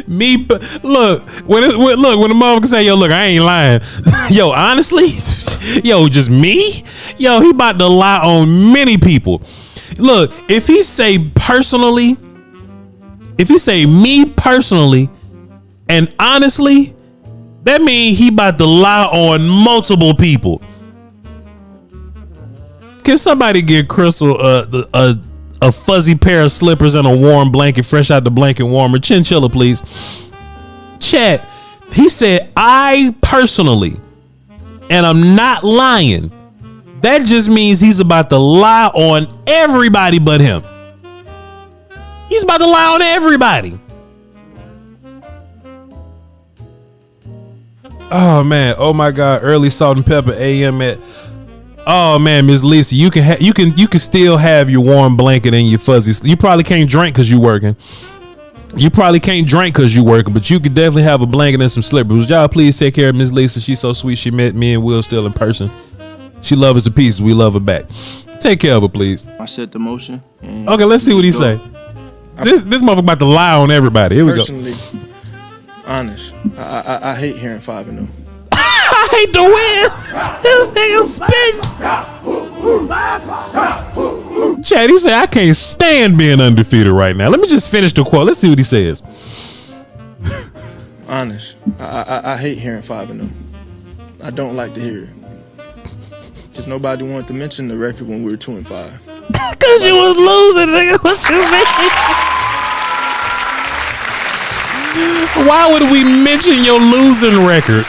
Me, look, when the mother can say, yo, look, I ain't lying. Yo, honestly, yo, just me? Yo, he about to lie on many people. Look, if he say personally, if he say me personally and honestly, that means he about to lie on multiple people. Can somebody get Crystal a fuzzy pair of slippers and a warm blanket, fresh out the blanket warmer? Chinchilla, please. Chat, he said, I personally, and I'm not lying. That just means he's about to lie on everybody but him. He's about to lie on everybody. Oh man, oh my God, early salt and pepper AM at. Oh man, Miss Lisa, you can still have your warm blanket and your fuzzies. You probably can't drink because you working. But you can definitely have a blanket and some slippers. Would y'all please take care of Miss Lisa? She's so sweet. She met me and Will Steele in person. She loves us to pieces. We love her back. Take care of her, please. I set the motion. Okay, let's see what he say. This motherfucker about to lie on everybody. Here we go. Personally, honest. I hate hearing 5-0. I hate to win. This nigga spin. Chad, he said, I can't stand being undefeated right now. Let me just finish the quote. Let's see what he says. Honest. I hate hearing 5-0. I don't like to hear it. Because nobody wanted to mention the record when we were 2-5. Because you was losing, nigga. What you mean? Why would we mention your losing record?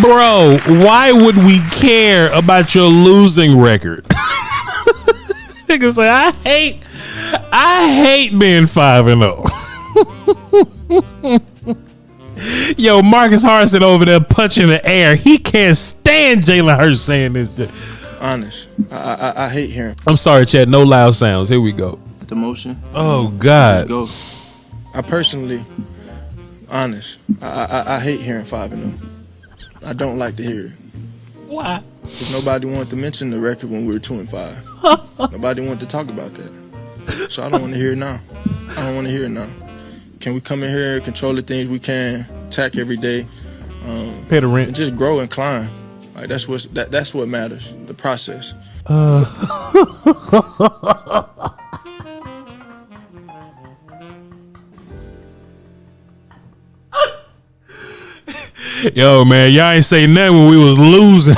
Bro, why would we care about your losing record? Nigga say, I hate being 5-0. Yo, Marcus Harrison over there punching the air. He can't stand Jaylen Hurts saying this shit. Honest. I hate hearing. I'm sorry, Chad. No loud sounds. Here we go. The motion. Oh, God. Go. I personally, honest. I hate hearing 5-0. I don't like to hear it. Why? Because nobody wanted to mention the record when we were 2-5. Nobody wanted to talk about that. So I don't want to hear it now. Can we come in here, control the things we can, attack every day, pay the rent, and just grow and climb? Like that's what matters. The process. Yo, man, y'all ain't say nothing when we was losing.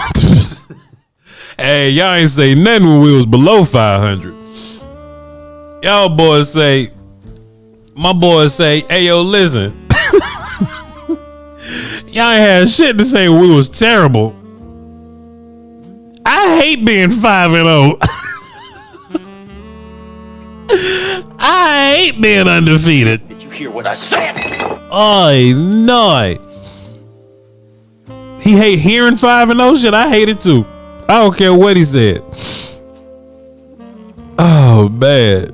Hey, y'all ain't say nothing when we was below 500. Y'all boys say, my boys say, hey, yo, listen. Y'all ain't had shit to say when we was terrible. I hate being 5-0. I hate being undefeated. Did you hear what I said? Oh, no. He hate hearing 5-0 shit. I hate it too. I don't care what he said. Oh, man.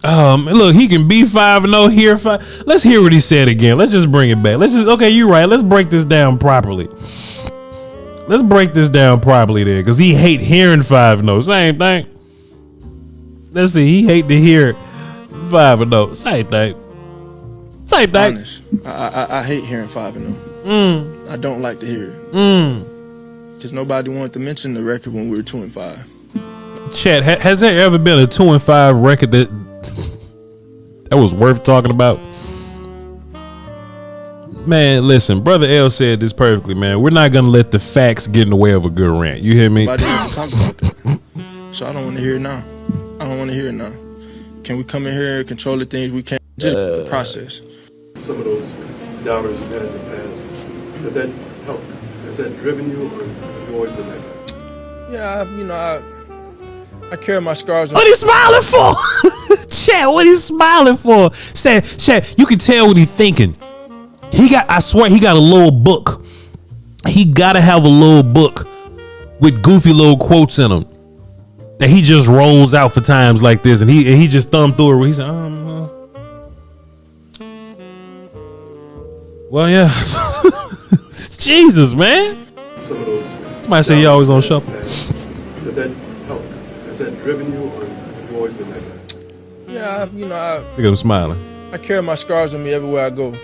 Look, he can be 5-0 here. Let's hear what he said again. Let's just bring it back. Okay, you're right. Let's break this down properly. Let's break this down properly there, because he hate hearing 5-0. Same thing. Let's see. He hate to hear 5-0. Same thing. Same thing. Honest. I hate hearing 5-0. I don't like to hear it. Because nobody wanted to mention the record when we were 2-5. Chat, has there ever been a 2-5 record that was worth talking about? Man, listen, Brother L said this perfectly, man. We're not gonna let the facts get in the way of a good rant. You hear me? Nobody wants to talk about that. So I don't want to hear it now. Can we come in here and control the things we can't? Just the process. Some of those doubters you've had in the past, has that helped? Has that driven you, or have you always been like that? Yeah, I carry my scars. What he smiling for? Chat, what he smiling for? Chat, you can tell what he's thinking. I swear he got a little book. He gotta have a little book with goofy little quotes in them that he just rolls out for times like this, and he just thumb through it. He's like, well, yeah. Jesus, man. Some of those. Somebody say he always on shuffle. Has that helped? Has that driven you, or have you always been like that? Yeah, Look at him smiling. I carry my scars with me everywhere I go.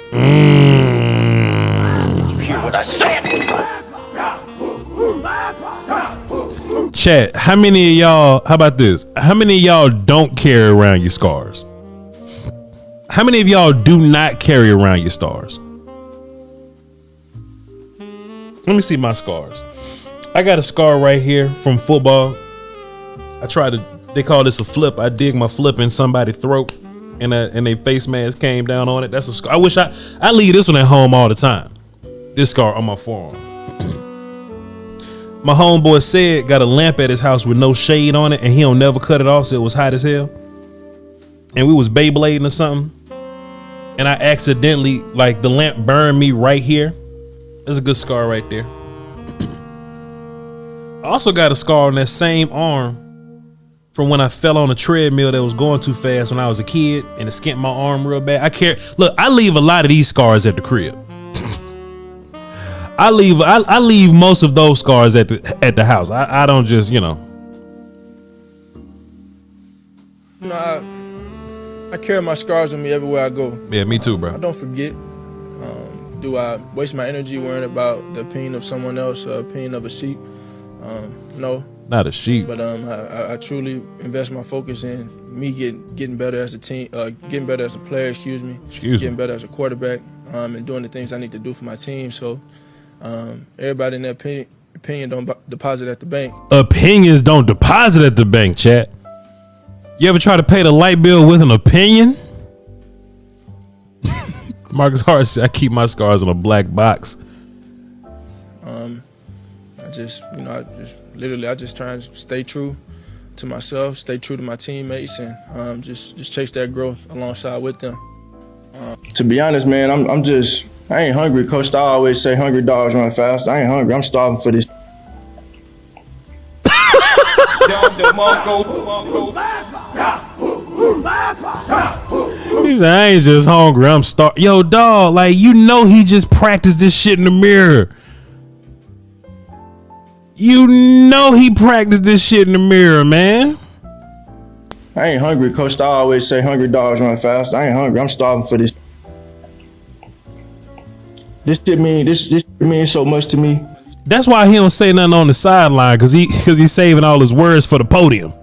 Chat, how many of y'all, how about this? How many of y'all don't carry around your scars? How many of y'all do not carry around your scars? Let me see my scars. I got a scar right here from football. They call this a flip. I dig my flip in somebody's throat, and a face mask came down on it. That's a scar. I wish I leave this one at home all the time. This scar on my forearm. My homeboy said got a lamp at his house with no shade on it, and he don't never cut it off, so it was hot as hell. And we was Beyblading or something, and I accidentally, like, the lamp burned me right here. That's a good scar right there. I also got a scar on that same arm from when I fell on a treadmill that was going too fast when I was a kid, and it skinned my arm real bad. I leave a lot of these scars at the crib. I leave most of those scars at the house. I don't just, I carry my scars with me everywhere I go. Yeah, me too, bro. I don't forget. Do I waste my energy worrying about the opinion of someone else, opinion of a sheep? No. Not a sheep. But I truly invest my focus in me getting better as a team, getting better as a player, getting better as a quarterback, and doing the things I need to do for my team. So everybody in their opinion don't deposit at the bank. Opinions don't deposit at the bank, chat. You ever try to pay the light bill with an opinion? Marcus Hart said, I keep my scars in a black box. I just try and stay true to myself, stay true to my teammates, and just chase that growth alongside with them. To be honest, man, I ain't hungry. Coach Steele always say hungry dogs run fast. I ain't hungry. I'm starving for this. He said, I ain't just hungry, I'm starved. Yo, dog, like, he just practiced this shit in the mirror. He practiced this shit in the mirror, man. I ain't hungry. Coach Steele always say hungry dogs run fast. I ain't hungry. I'm starving for this. This means so much to me. That's why he don't say nothing on the sideline, because he's saving all his words for the podium.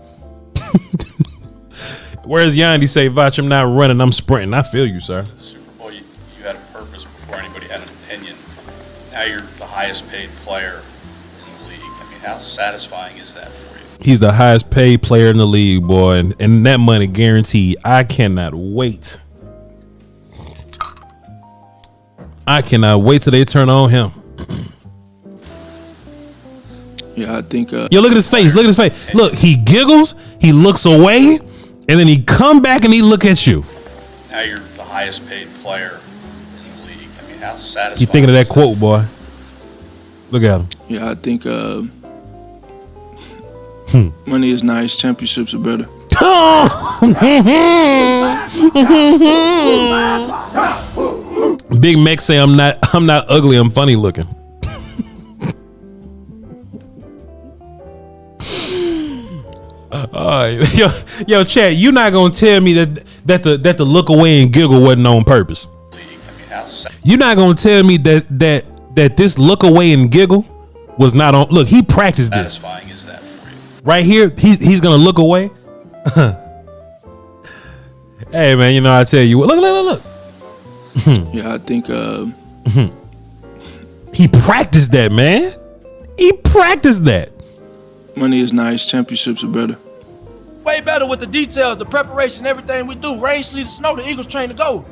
Whereas Yandy say, Voch, I'm not running, I'm sprinting. I feel you, sir. Super Bowl, you had a purpose before anybody had an opinion. Now you're the highest paid player in the league. I mean, how satisfying is that for you? He's the highest paid player in the league, boy, and that money guaranteed. I cannot wait. I cannot wait till they turn on him. Yeah, I think. Yo, look at his face. Look at his face. Look, he giggles. He looks away, and then he come back and he look at you. Now you're the highest paid player in the league. I mean, how satisfying. You thinking of that quote, boy? Look at him. Yeah, I think money is nice. Championships are better. Big Mex say I'm not ugly, I'm funny looking. Yo, Chad, you not gonna tell me that the look away and giggle wasn't on purpose. You're not gonna tell me that this look away and giggle was not on. Look, he practiced this. Satisfying is that for you? Right here, he's gonna look away. Hey man, you know I tell you what. Look. Yeah, I think he practiced that, man. He practiced that. Money is nice, championships are better. Way better with the details, the preparation, everything we do. Rain, sleet, or snow, the Eagles train to go.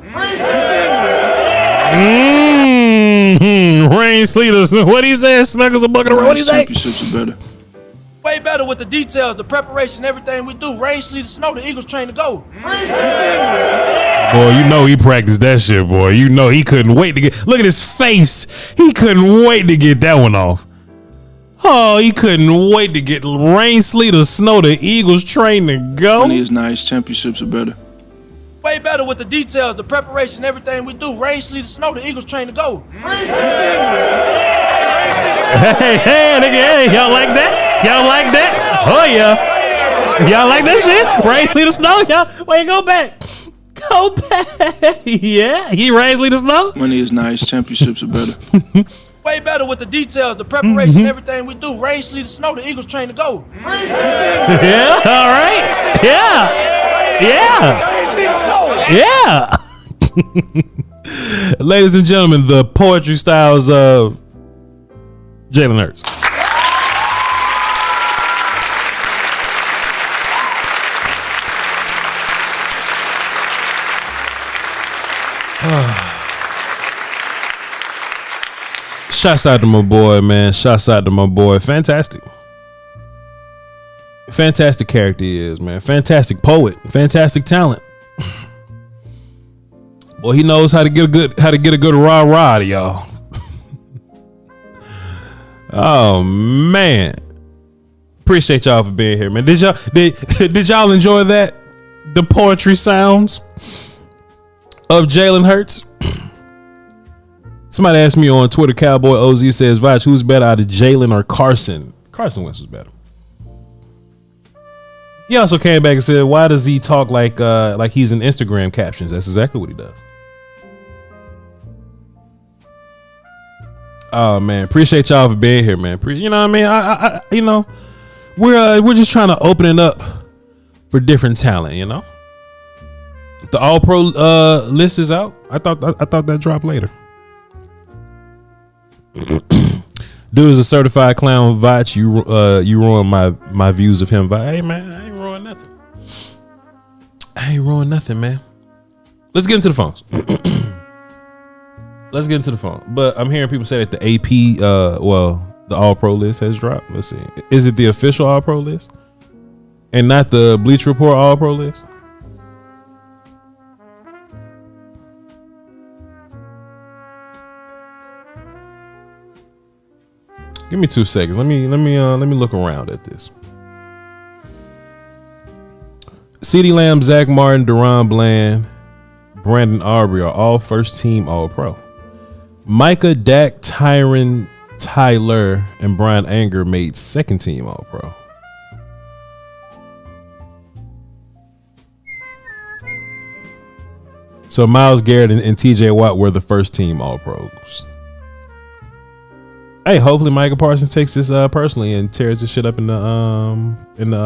Rain, sleet, or snow. What he say? Snuggles a bucket of rain. What he say? Championships are better. Way better with the details, the preparation, everything we do. Rain, sleet, or snow, the Eagles train to go. Boy, you know he practiced that shit, boy. You know he couldn't wait to get. Look at his face. He couldn't wait to get that one off. Oh, he couldn't wait to get rain, sleet, or snow. The Eagles train to go. Money is nice. Championships are better. Way better with the details, the preparation, everything we do. Rain, sleet, or snow, the Eagles train to go. Hey, y'all like that? Y'all like that? Oh yeah. Y'all like that shit? Rain, sleet, or snow? Y'all, wait, go back. Go back. Yeah, he rain, sleet, or snow. Money is nice. Championships are better. Way better with the details, the preparation, everything we do. Rain, sleet, or snow, the Eagles train to go. Yeah, all right. Yeah. Ladies and gentlemen, the poetry styles of Jaylen Hurts. Shouts out to my boy, man. Shouts out to my boy. Fantastic character he is, man. Fantastic poet. Fantastic talent. Boy, he knows how to get a good rah to y'all. Oh man. Appreciate y'all for being here, man. Did y'all enjoy that? The poetry sounds of Jaylen Hurts. Somebody asked me on Twitter, Cowboy OZ says, Voch, who's better out of Jalen or Carson? Carson Wentz was better. He also came back and said, why does he talk like he's in Instagram captions? That's exactly what he does. Oh man, appreciate y'all for being here, man. You know what I mean? We're just trying to open it up for different talent, you know? The All Pro list is out. I thought that dropped later. Dude is a certified clown. Voch, you ruined my views of him. Hey man, I ain't ruined nothing, man. Let's get into the phones. But I'm hearing people say that the AP the All Pro list has dropped. Let's see. Is it the official All Pro list and not the Bleacher Report All Pro list? Give me 2 seconds. Let me look around at this. CeeDee Lamb, Zach Martin, Deron Bland, Brandon Aubrey are all first team All Pro. Micah, Dak, Tyron, Tyler, and Brian Anger made second team All Pro. So Myles Garrett and TJ Watt were the first team All Pros. Hey, hopefully Micah Parsons takes this personally and tears this shit up in the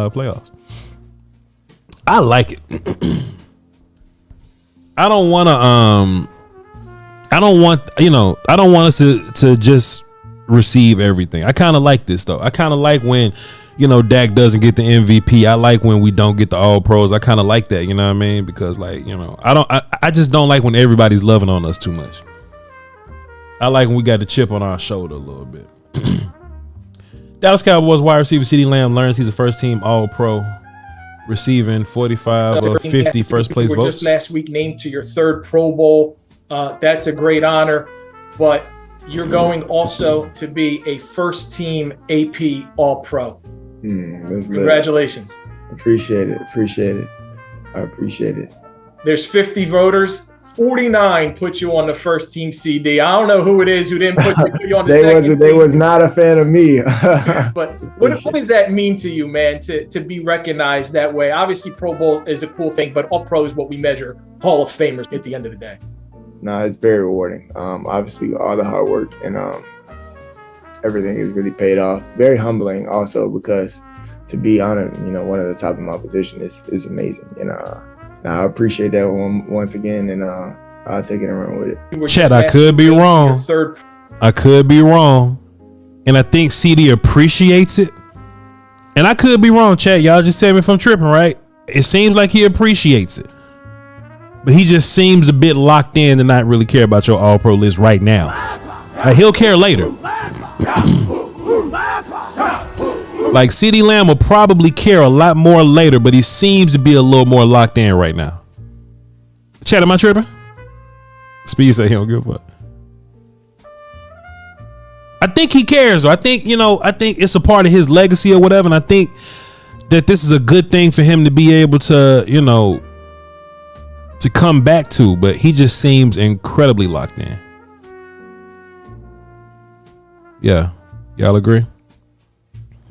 playoffs. I like it. I don't want us to just receive everything. I kind of like this though. I kind of like when, Dak doesn't get the MVP. I like when we don't get the All Pros. I kind of like that, you know what I mean? Because I just don't like when everybody's loving on us too much. I like when we got the chip on our shoulder a little bit. Dallas Cowboys wide receiver CeeDee Lamb learns he's a first team All Pro, receiving 45 of 50 first place votes. Just last week named to your third Pro Bowl. That's a great honor, but you're going also to be a first team AP All Pro. Congratulations. Appreciate it. I appreciate it. There's 50 voters. 49 put you on the first team CD. I don't know who it is who didn't put you on the second team. They was not a fan of me. But what does that mean to you, man, to be recognized that way? Obviously, Pro Bowl is a cool thing, but All Pro is what we measure Hall of Famers at the end of the day. No, it's very rewarding. Obviously, all the hard work and everything is really paid off. Very humbling also, because to be honored, one of the top of my position is amazing. I appreciate that once again, and I'll take it and run with it. Chad, I could be wrong. I could be wrong. And I think CD appreciates it. And I could be wrong, Chad. Y'all just tell me if I'm tripping, right? It seems like he appreciates it. But he just seems a bit locked in to not really care about your All-Pro list right now. Like, he'll care later. Like, CeeDee Lamb will probably care a lot more later, but he seems to be a little more locked in right now. Chad, am I tripping? Speed say he don't give a fuck. I think he cares, though. I think it's a part of his legacy or whatever, and I think that this is a good thing for him to be able to, to come back to, but he just seems incredibly locked in. Yeah. Y'all agree?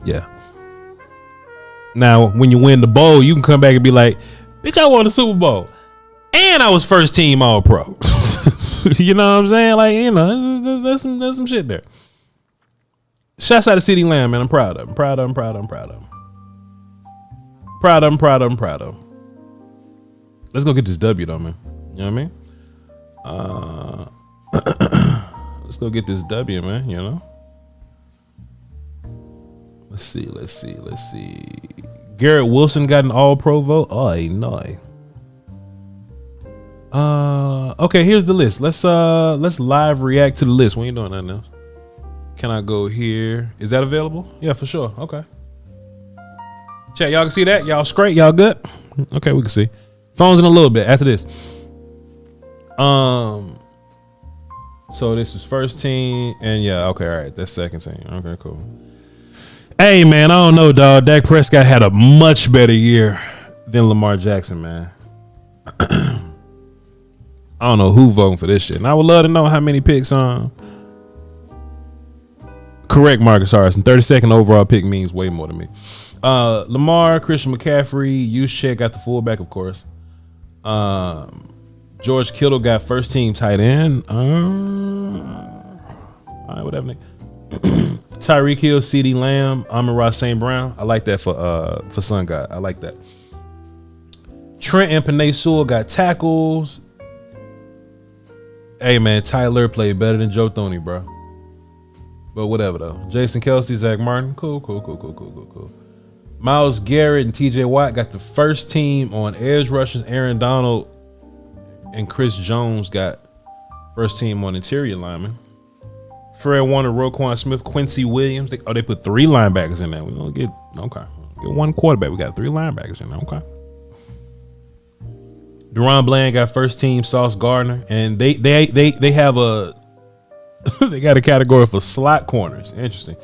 Yeah. Now, when you win the bowl, you can come back and be like, bitch, I won the Super Bowl. And I was first team All Pro. You know what I'm saying? Like, there's some shit there. Shouts out to CeeDee Lamb, man. I'm proud of him. Proud of him. Let's go get this W, though, man. You know what I mean? Let's go get this W, man, Let's see. Garrett Wilson got an All-Pro vote. Oh, no. Okay, here's the list. Let's live react to the list. When you doing that now? Can I go here? Is that available? Yeah, for sure. Okay. Chat, y'all can see that? Y'all straight? Y'all good? Okay, we can see. Phones in a little bit after this. So this is first team, and yeah, okay, all right, that's second team. Okay, cool. Hey man, I don't know, dog. Dak Prescott had a much better year than Lamar Jackson, man. I don't know who voting for this shit, and I would love to know how many picks. Correct, Marcus Harrison. 32nd overall pick means way more to me. Lamar, Christian McCaffrey, Juszczyk got the fullback, of course. George Kittle got first team tight end. All right, whatever. Nigga. Tyreek Hill, CeeDee Lamb, Amon-Ra St. Brown. I like that for Sun God. I like that. Trent and Penei Sewell got tackles. Hey man, Tyler played better than Joe Thuney, bro. But whatever though. Jason Kelsey, Zach Martin. Cool. Myles Garrett and TJ Watt got the first team on edge rushers. Aaron Donald and Chris Jones got first team on interior linemen. Fred Warner, Roquan Smith, Quincy Williams. They put 3 linebackers in there. We're gonna get one quarterback. We got 3 linebackers in there. Okay. Deron Bland got first team. Sauce Gardner, and they have a they got a category for slot corners. Interesting.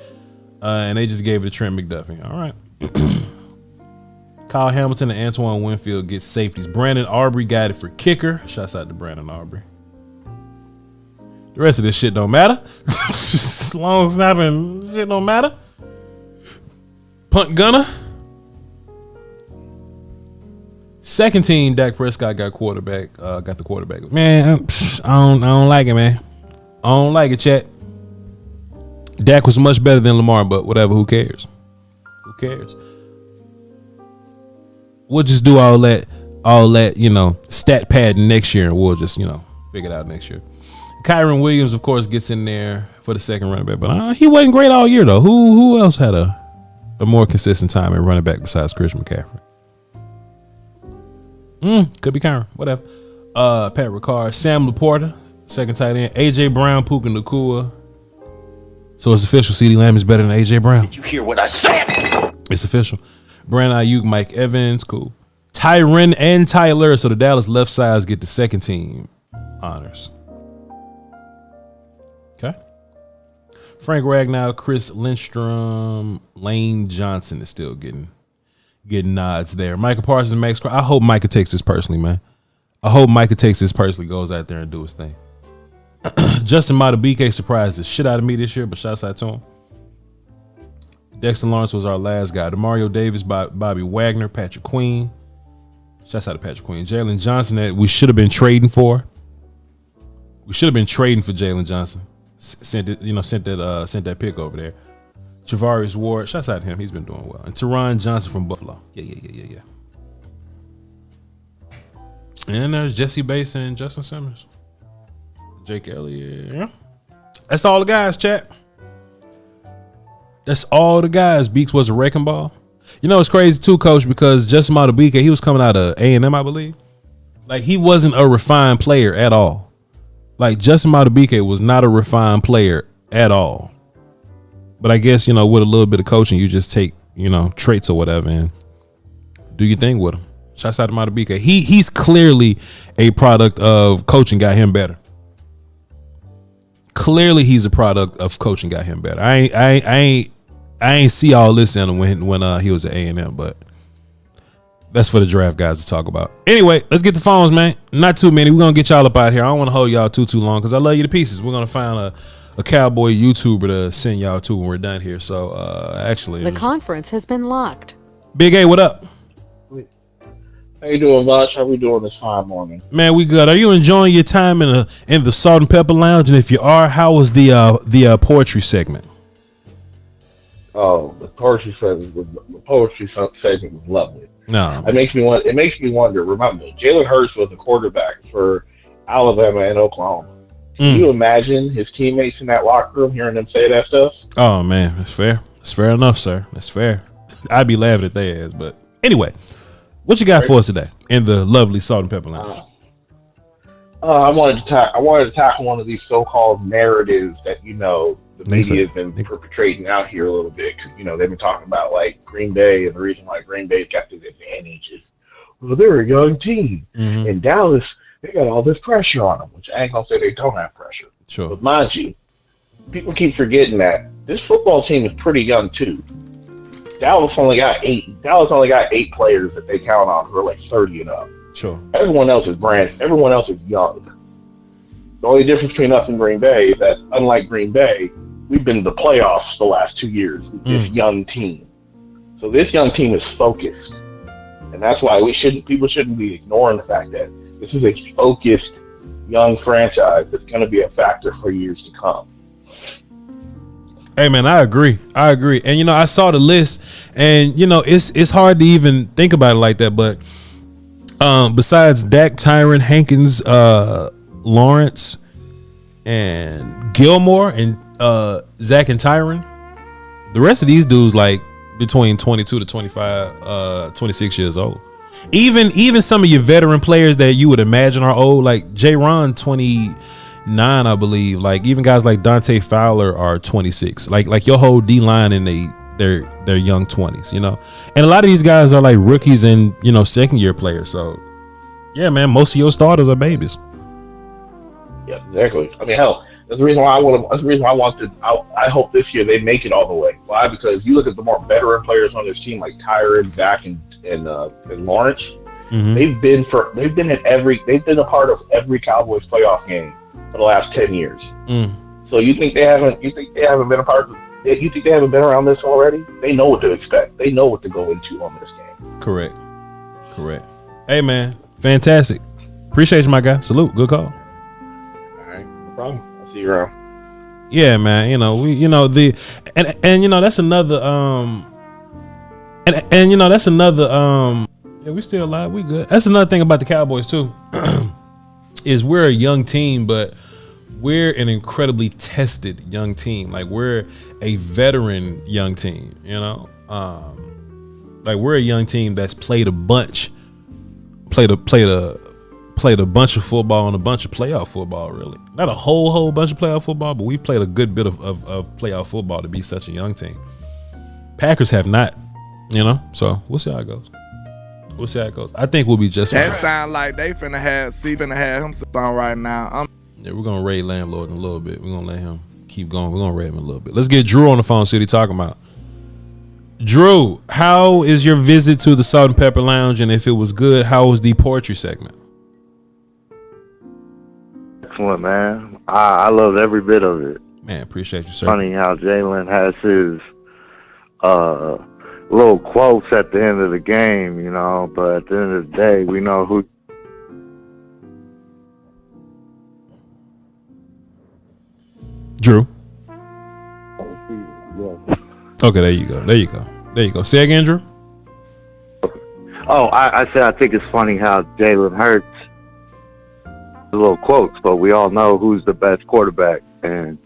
And they just gave it to Trent McDuffie. All right. Kyle Hamilton and Antoine Winfield get safeties. Brandon Aubrey got it for kicker. Shouts out to Brandon Aubrey. The rest of this shit don't matter. Long snapping shit don't matter. Punt gunner. Second team, Dak Prescott got quarterback. Got the quarterback. Man, I don't like it, man. I don't like it, chat. Dak was much better than Lamar, but whatever. Who cares? Who cares? We'll just do all that, stat pad next year, and we'll just, figure it out next year. Kyron Williams, of course, gets in there for the second running back, but he wasn't great all year though. Who else had a more consistent time at running back besides Christian McCaffrey? Could be Kyron, whatever. Pat Ricard, Sam Laporta, second tight end. AJ Brown, Puka Nacua. So it's official. CeeDee Lamb is better than AJ Brown. Did you hear what I said? It's official. Brandon Ayuk, Mike Evans, cool. Tyron and Tyler, so the Dallas left sides get the second team honors. Okay. Frank Ragnow, Chris Lindstrom, Lane Johnson is still getting getting nods there. Micah Parsons, Max. I hope Micah takes this personally, man. I hope Micah takes this personally, goes out there and do his thing. Justin Madubuike surprised the shit out of me this year, but shouts out to him. Dexter Lawrence was our last guy. DeMario Davis, Bobby Wagner, Patrick Queen. Shouts out to Patrick Queen. Jalen Johnson that we should have been trading for. We should have been trading for Jalen Johnson. Sent that pick over there. Travarius Ward, shouts out to him. He's been doing well. And Teron Johnson from Buffalo. Yeah. And there's Jesse Bates and Justin Simmons. Jake Elliott. Yeah. That's all the guys, chat. That's all the guys. Beaks was a wrecking ball. You know, it's crazy too, Coach, because Justin Madubuike, he was coming out of A&M, I believe. Like, he wasn't a refined player at all. Like, Justin Madubuike was not a refined player at all. But I guess, you know, with a little bit of coaching, you just take, you know, traits or whatever and do your thing with him. Shouts out to Madubuike. He's clearly a product of coaching got him better. Clearly, he's a product of coaching got him better. I ain't see all this in him when he was at A&M, but that's for the draft guys to talk about. Anyway, let's get the phones, man. Not too many. We're gonna get y'all up out here. I don't want to hold y'all too long because I love you to pieces. We're gonna find a Cowboy YouTuber to send y'all to when we're done here. So actually, The conference has been locked. Big A, what up? How you doing, Voch? How we doing this fine morning? Man, we good. Are you enjoying your time in the Salt and Pepper Lounge? And if you are, how was the poetry segment? Oh, the poetry segment was lovely. No, it makes me wonder. Remember, Jaylen Hurts was a quarterback for Alabama and Oklahoma. Can you imagine his teammates in that locker room hearing them say that stuff? Oh man, that's fair. That's fair enough, sir. That's fair. I'd be laughing at their ass, but anyway. What you got for us today in the lovely Salt and Pepper Lounge? I wanted to tackle one of these so-called narratives that, you know, the media has been perpetrating out here a little bit. Cause, you know, they've been talking about like Green Bay, and the reason why Green Bay's got this advantage is, well, they're a young team. Mm-hmm. In Dallas, they got all this pressure on them, which I ain't gonna say they don't have pressure. Sure. But mind you, people keep forgetting that this football team is pretty young too. Dallas only got 8 players that they count on who are like 30 and up. Sure. Everyone else is young. The only difference between us and Green Bay is that, unlike Green Bay, we've been to the playoffs the last 2 years with this young team. So this young team is focused. And that's why people shouldn't be ignoring the fact that this is a focused young franchise that's going to be a factor for years to come. Hey man, I agree. And you know, I saw the list, and you know, it's hard to even think about it like that. But besides Dak, Tyron, Hankins, Lawrence, and Gilmore, and Zach and Tyron, the rest of these dudes like between 22 to 25, 26 years old. Even some of your veteran players that you would imagine are old, like J-Ron, 29, I believe. Like even guys like Dante Fowler are 26. Like your whole D line in their young 20s, you know. And a lot of these guys are like rookies and, you know, second year players. So yeah, man, most of your starters are babies. Yeah, exactly. I mean, hell, that's the reason why I hope this year they make it all the way. Why? Because you look at the more veteran players on this team, like Tyron, Dak, and Lawrence. Mm-hmm. They've been a part of every Cowboys playoff game for the last 10 years. So you think they haven't been a part of it? You think they haven't been around this already? They know what to expect. They know what to go into on this game. Correct. Hey man, fantastic. Appreciate you, my guy. Salute. Good call. All right, no problem. I'll see you around. Yeah, man. You know, you know, that's another yeah, we still alive. We good. That's another thing about the Cowboys too. Is we're a young team, but we're an incredibly tested young team. Like we're a veteran young team, you know. Like we're a young team that's played a bunch of football and a bunch of playoff football. Really, not a whole bunch of playoff football, but we played a good bit of playoff football to be such a young team. Packers have not, you know. So we'll see how it goes. I think we'll be just fine. That sound like they finna have him sit on right now. Yeah, we're gonna raid Landlord in a little bit. We're gonna let him keep going. We're gonna raid him a little bit. Let's get Drew on the phone. See what he talking about. Drew, how is your visit to the Salt and Pepper Lounge? And if it was good, how was the poetry segment? Excellent, man. I loved every bit of it. Man, appreciate you, sir. Funny how Jalen has his little quotes at the end of the game, you know, but at the end of the day, we know who. Drew. Okay, there you go. Say again, Drew. Oh, I said I think it's funny how Jalen Hurts, the little quotes, but we all know who's the best quarterback and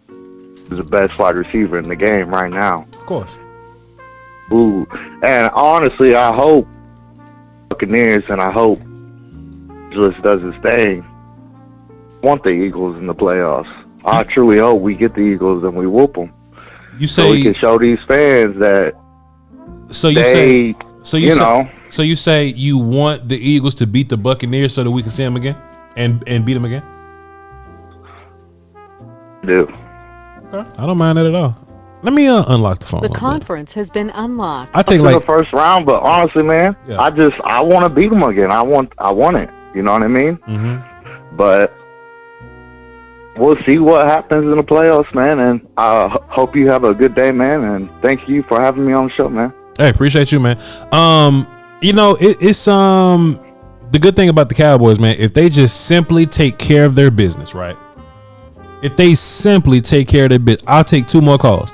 who's the best wide receiver in the game right now. Of course. Ooh, and honestly, I hope Buccaneers and I hope Angelou does his thing. Want the Eagles in the playoffs. I truly hope we get the Eagles and we whoop them. So we can show these fans that. So you say you want the Eagles to beat the Buccaneers so that we can see them again and beat them again? Do. Okay. I don't mind that at all. Let me unlock the phone. The conference has been unlocked. I take the first round, but honestly, man, I want to beat them again. I want it. You know what I mean? Mm-hmm. But we'll see what happens in the playoffs, man. And I hope you have a good day, man. And thank you for having me on the show, man. Hey, appreciate you, man. You know, it's the good thing about the Cowboys, man. If they just simply take care of their business, right? If they simply take care of their business, I'll take 2 more calls.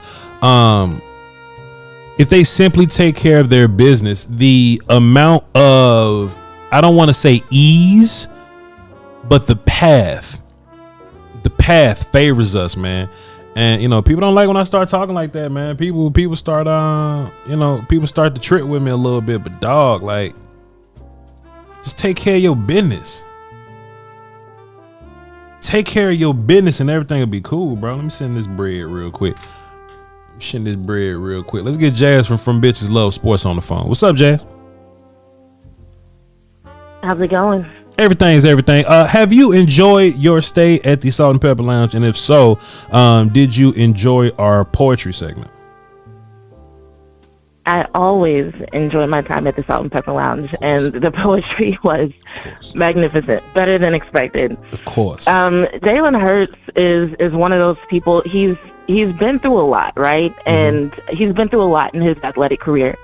If they simply take care of their business, the amount of, I don't want to say ease, but the path favors us, man. And you know, people don't like when I start talking like that, man. People start people start to trip with me a little bit, but dog, like, just take care of your business. Take care of your business and everything will be cool, bro. Let me send this bread real quick. Let's get Jazz from Bitches Love Sports on the phone. What's up, Jazz? How's it going? Everything's everything. Have you enjoyed your stay at the Salt and Pepper Lounge? And if so, did you enjoy our poetry segment? I always enjoy my time at the Salt and Pepper Lounge, and the poetry was magnificent, better than expected. Of course. Jalen Hurts is one of those people. He's been through a lot, right? Mm-hmm. And he's been through a lot in his athletic career.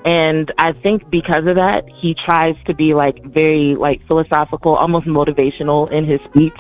And I think because of that, he tries to be like very like philosophical, almost motivational in his speech.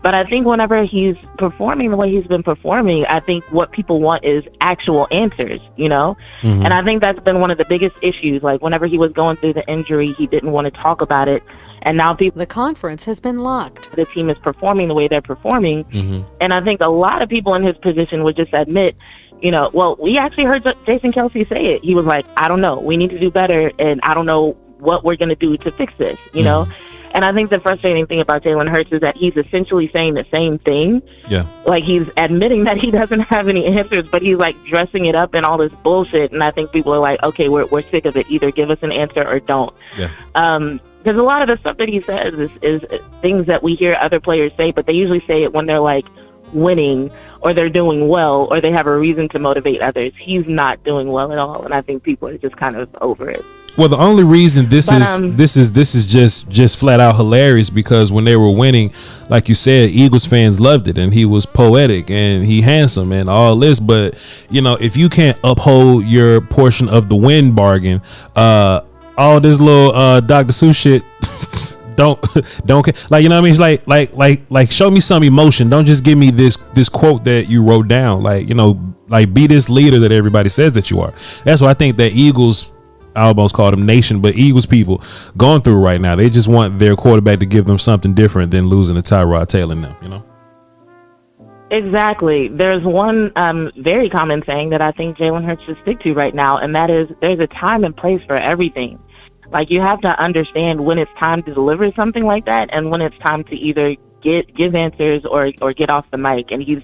But I think whenever he's performing the way he's been performing, I think what people want is actual answers, you know? Mm-hmm. And I think that's been one of the biggest issues. Like whenever he was going through the injury, he didn't want to talk about it. And now the conference has been locked. The team is performing the way they're performing. Mm-hmm. And I think a lot of people in his position would just admit, you know, well, we actually heard Jason Kelce say it. He was like, I don't know. We need to do better. And I don't know what we're going to do to fix this, you know? And I think the frustrating thing about Jalen Hurts is that he's essentially saying the same thing. Yeah. Like he's admitting that he doesn't have any answers, but he's like dressing it up in all this bullshit. And I think people are like, okay, we're sick of it. Either give us an answer or don't. Yeah. Because a lot of the stuff that he says is things that we hear other players say, but they usually say it when they're like winning or they're doing well or they have a reason to motivate others. He's not doing well at all. And I think people are just kind of over it. Well, the only reason this is just flat out hilarious because when they were winning, like you said, Eagles fans loved it, and he was poetic and he handsome and all this. But you know, if you can't uphold your portion of the win bargain, all this little Dr. Seuss shit don't like, you know what I mean? Like show me some emotion. Don't just give me this quote that you wrote down. Like, you know, like be this leader that everybody says that you are. That's what I think that Eagles, I almost called them nation, but Eagles people going through right now. They just want their quarterback to give them something different than losing to Tyrod Taylor and them, you know? Exactly. There's one very common saying that I think Jalen Hurts should stick to right now, and that is there's a time and place for everything. Like, you have to understand when it's time to deliver something like that and when it's time to either give answers or get off the mic. And he's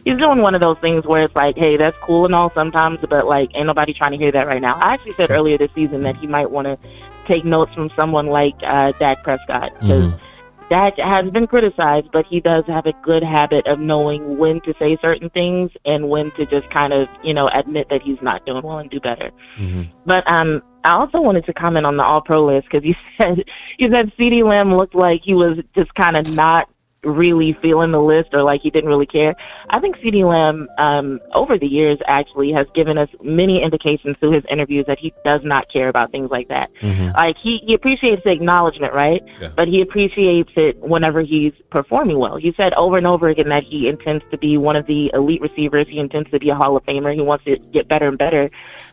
doing one of those things where it's like, hey, that's cool and all sometimes, but like, ain't nobody trying to hear that right now. I actually said earlier this season that he might want to take notes from someone like Dak Prescott, because Dak has been criticized, but he does have a good habit of knowing when to say certain things and when to just kind of, admit that he's not doing well and do better. But I also wanted to comment on the All-Pro list because you said CeeDee Lamb looked like he was just kind of not really feeling the list or like he didn't really care. I think CeeDee Lamb over the years actually has given us many indications through his interviews that he does not care about things like that. Like he appreciates the acknowledgement, right? But he appreciates it whenever he's performing well. He said over and over again that he intends to be one of the elite receivers. He intends to be a Hall of Famer. He wants to get better and better.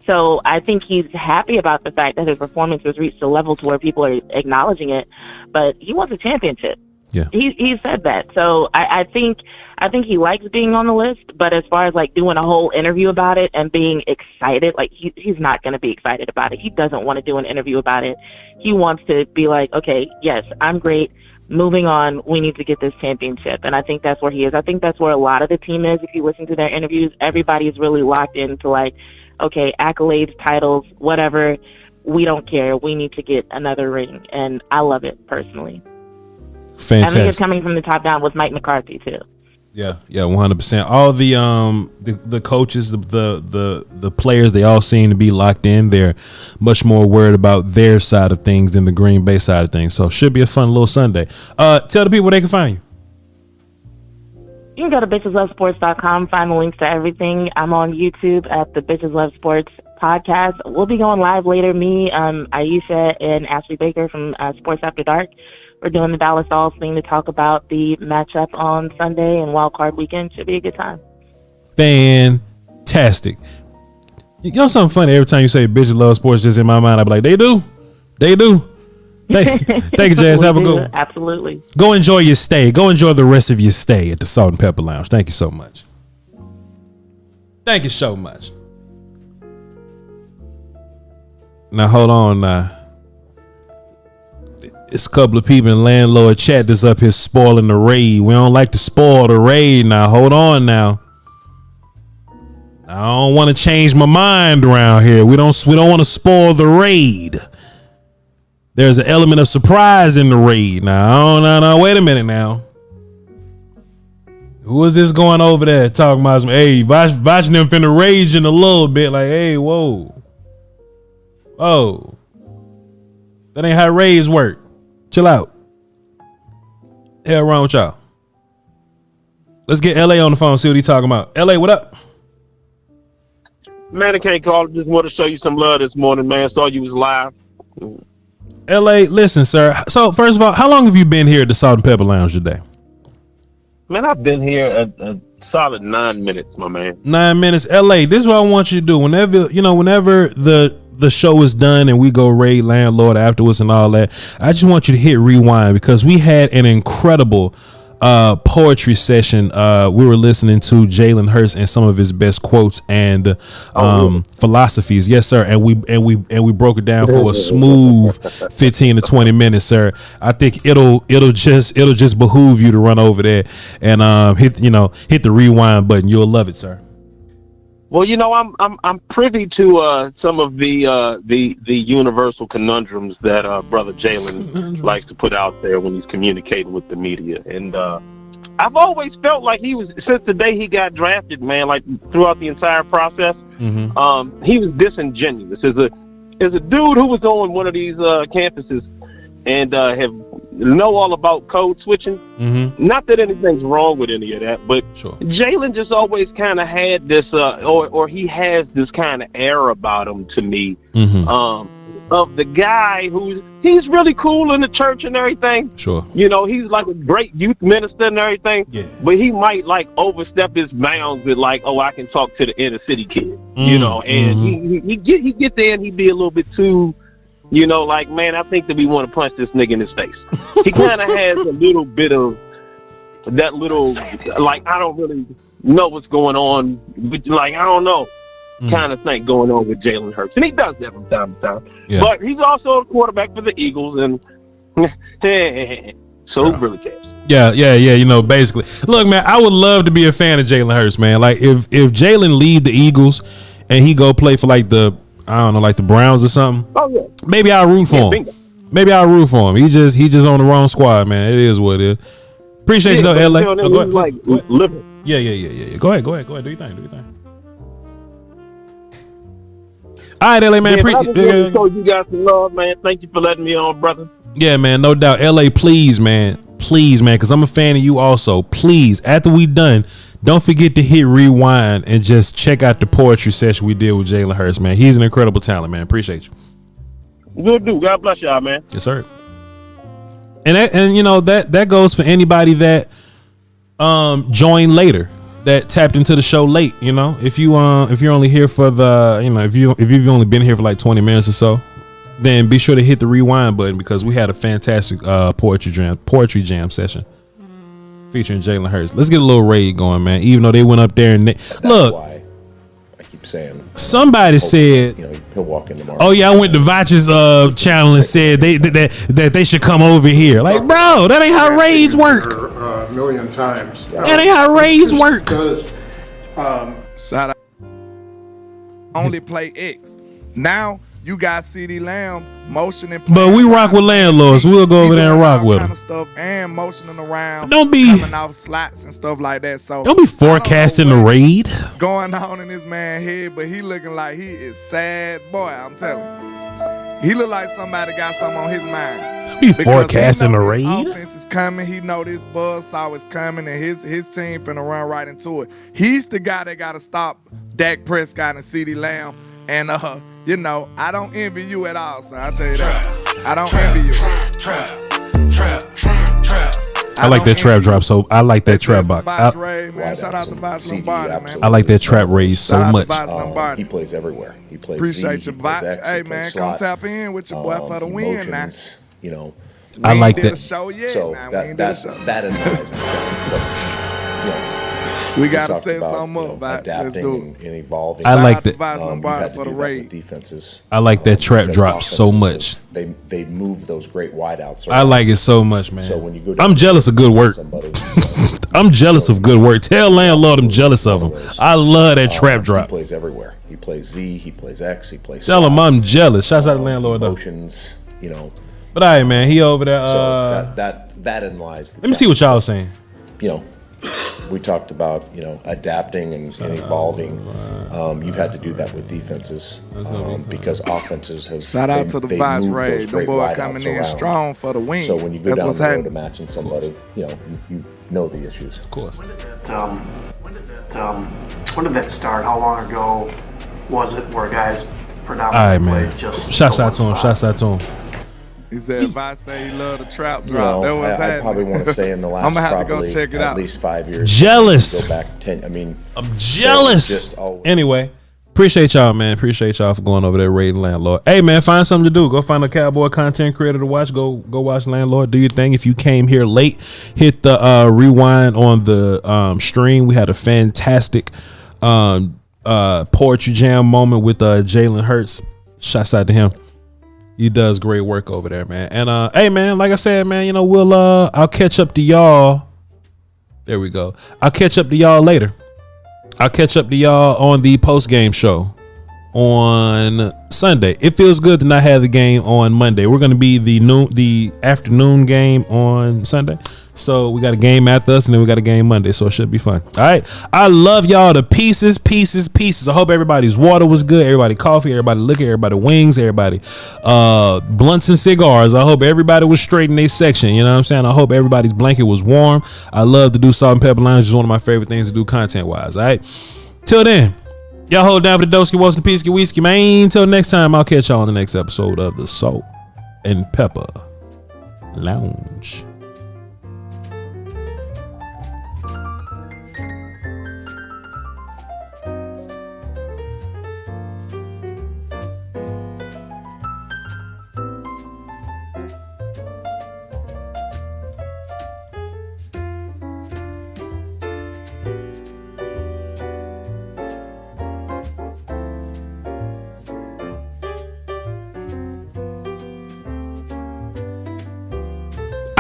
So I think he's happy about the fact that his performance has reached a level to where people are acknowledging it, but he wants a championship. Yeah, he said that. So I think he likes being on the list, but as far as like doing a whole interview about it and being excited, like he's not going to be excited about it. He doesn't want to do an interview about it. He wants to be like, okay, yes, I'm great. Moving on, we need to get this championship. And I think that's where he is. I think that's where a lot of the team is. If you listen to their interviews, everybody is really locked into like, okay, accolades, titles, whatever. We don't care. We need to get another ring. And I love it personally. Fantastic. I think it's coming from the top down with Mike McCarthy too. Yeah, 100%. All the coaches, the players, they all seem to be locked in. They're much more worried about their side of things than the Green Bay side of things. So should be a fun little Sunday. Tell the people where they can find you. You can go to bitcheslovesports.com, find the links to everything. I'm on YouTube at the Bitches Love Sports podcast. We'll be going live later. Me, Aisha, and Ashley Baker from Sports After Dark. We're doing the Dallas Dolls thing to talk about the matchup on Sunday and Wild Card weekend. Should be a good time. Fantastic. You know something funny? Every time you say Bitches Love Sports, just in my mind, I be like, they do. Thank you, Jazz. Have a good one. Absolutely. Go enjoy your stay. Go enjoy the rest of your stay at the Salt and Pepper Lounge. Thank you so much. Thank you so much. Now, hold on now. It's a couple of people in landlord chat that's up here spoiling the raid. We don't like to spoil the raid. Now, hold on now. I don't want to change my mind around here. We don't want to spoil the raid. There's an element of surprise in the raid. Now, no, wait a minute now. Who is this going over there talking about some, hey, watching them finna rage in a little bit like, hey, whoa. Oh. That ain't how raids work. Chill out. Hell wrong with y'all. Let's get LA on the phone, see what he talking about. LA, what up? Man, I can't call. Just want to show you some love this morning, man. Saw you was live. LA, listen, sir. So, first of all, how long have you been here at the Salt and Pepper Lounge today? Man, I've been here a solid 9 minutes, my man. 9 minutes. LA, this is what I want you to do. Whenever the show is done and we go raid landlord afterwards and all that, I just want you to hit rewind because we had an incredible poetry session. We were listening to Jaylen Hurts and some of his best quotes and philosophies. Yes, sir. And we broke it down for a smooth 15 to 20 minutes, sir. I think it'll just behoove you to run over there and hit the rewind button. You'll love it, sir. Well, I'm privy to some of the universal conundrums that brother Jalen likes to put out there when he's communicating with the media, and I've always felt like he was, since the day he got drafted, man, like throughout the entire process, he was disingenuous as a dude who was on one of these campuses and know all about code switching. Not that anything's wrong with any of that, but Jalen just always kind of had this, or he has this kind of air about him to me, of the guy he's really cool in the church and everything. Sure. He's like a great youth minister and everything. Yeah. But he might like overstep his bounds with like, oh, I can talk to the inner city kid, and he get there and he'd be a little bit too. Like, man, I think that we want to punch this nigga in his face. He kind of has a little bit of that little, like, I don't really know what's going on, but, like, I don't know, kind of thing going on with Jaylen Hurts. And he does that from time to time. Yeah. But he's also a quarterback for the Eagles, and so who really cares? Yeah, basically. Look, man, I would love to be a fan of Jaylen Hurts, man. Like, if Jaylen leave the Eagles and he go play for, like, the Browns or something. Oh, yeah. Maybe I'll root for him. Maybe I'll root for him. He just on the wrong squad, man. It is what it is. Appreciate you though, LA. Go ahead. Like living. Yeah. Go ahead. Do your thing. All right, LA, man. I just want to show you guys some love, man. Thank you for letting me on, brother. Yeah, man, no doubt. LA, please, man, because I'm a fan of you also. Please, after we done, don't forget to hit rewind and just check out the poetry session we did with Jaylen Hurts, man. He's an incredible talent, man. Appreciate you. Good dude. God bless y'all, man. Yes, sir. And you know that goes for anybody that joined later, that tapped into the show late. You know, if you're only here for the, you know, if you've only been here for like 20 minutes or so, then be sure to hit the rewind button, because we had a fantastic poetry jam session featuring Jaylen Hurts. Let's get a little raid going, man. Even though they went up there and look. Why I keep saying. Somebody said, he'll walk in tomorrow. Oh yeah, I went to Voch's channel and said that they should come over here. Like, bro, that ain't how raids work. A million times. That ain't how raids work. Because shout out. Only play X. Now you got CeeDee Lamb motioning. But we rock with landlords. We'll go over there and rock with them. Kind of stuff and motioning around. Don't be coming off slots and stuff like that. So don't be forecasting the raid. Going on in this man's head, but he looking like he is sad, boy. I'm telling you, he look like somebody got something on his mind. Don't be forecasting the raid. Offense is coming. He know this buzzsaw is coming, and his team finna run right into it. He's the guy that got to stop Dak Prescott and CeeDee Lamb. And you know, I don't envy you at all, son. I tell you that. I don't envy you. I like that trap drop, so I like that trap box. Shout out to Voch Lombardi, man. I like that trap raise so much. He plays everywhere. He plays. Appreciate you, Voch. Hey, man, come tap in with your boy for the win now. You know, I like that. Show yet, so man. that is nice. We gotta set something up, adapting and evolving. I like that. For the raid defenses. I like that trap drop so much. They move those great wideouts. I like it so much, man. So when you go I'm jealous of good work. I'm jealous of good work. Tell landlord I'm jealous of him. I love that trap drop. He plays everywhere. He plays Z. He plays X. He plays. Tell him I'm jealous. Shouts out to landlord though. Emotions, you know. But all right, man. He over there. So that in lies. Let me see what y'all was saying. You know. We talked about, you know, adapting and evolving. You've had to do that with defenses because offenses have. Shout out to the Voch raid. The boy coming in strong for the win. So when you go down the road to matching somebody, you know the issues. Of course. When did that start? How long ago was it where guys predominantly played just? Shouts out to him. Shouts out to him. He said, if I say he love the trap drop, that was I probably want to say in the last I'm gonna have to go check it at out. least 5 years. Jealous. Go back 10. I mean, I'm jealous. Anyway, appreciate y'all, man. Appreciate y'all for going over there raiding landlord. Hey, man, find something to do. Go find a Cowboy content creator to watch. Go watch landlord. Do your thing. If you came here late, hit the rewind on the stream. We had a fantastic poetry jam moment with Jaylen Hurts. Shouts out to him. He does great work over there, man. And hey, man, like I said, man, you know, I'll catch up to y'all. There we go. I'll catch up to y'all later. I'll catch up to y'all on the post game show on Sunday. It feels good to not have the game on Monday. We're gonna be the afternoon game on Sunday. So we got a game after us, and then we got a game Monday, so it should be fun. All right. I love y'all to pieces. I hope everybody's water was good, everybody coffee, everybody liquor, everybody wings, everybody blunts and cigars. I hope everybody was straight in their section. You know what I'm saying? I hope everybody's blanket was warm. I love to do Salt and Pepper Lounge. It's one of my favorite things to do content-wise. All right. Till then, y'all hold down for the Doski, Wilson, Peasky, Whiskey, man. Till next time, I'll catch y'all on the next episode of the Salt and Pepper Lounge.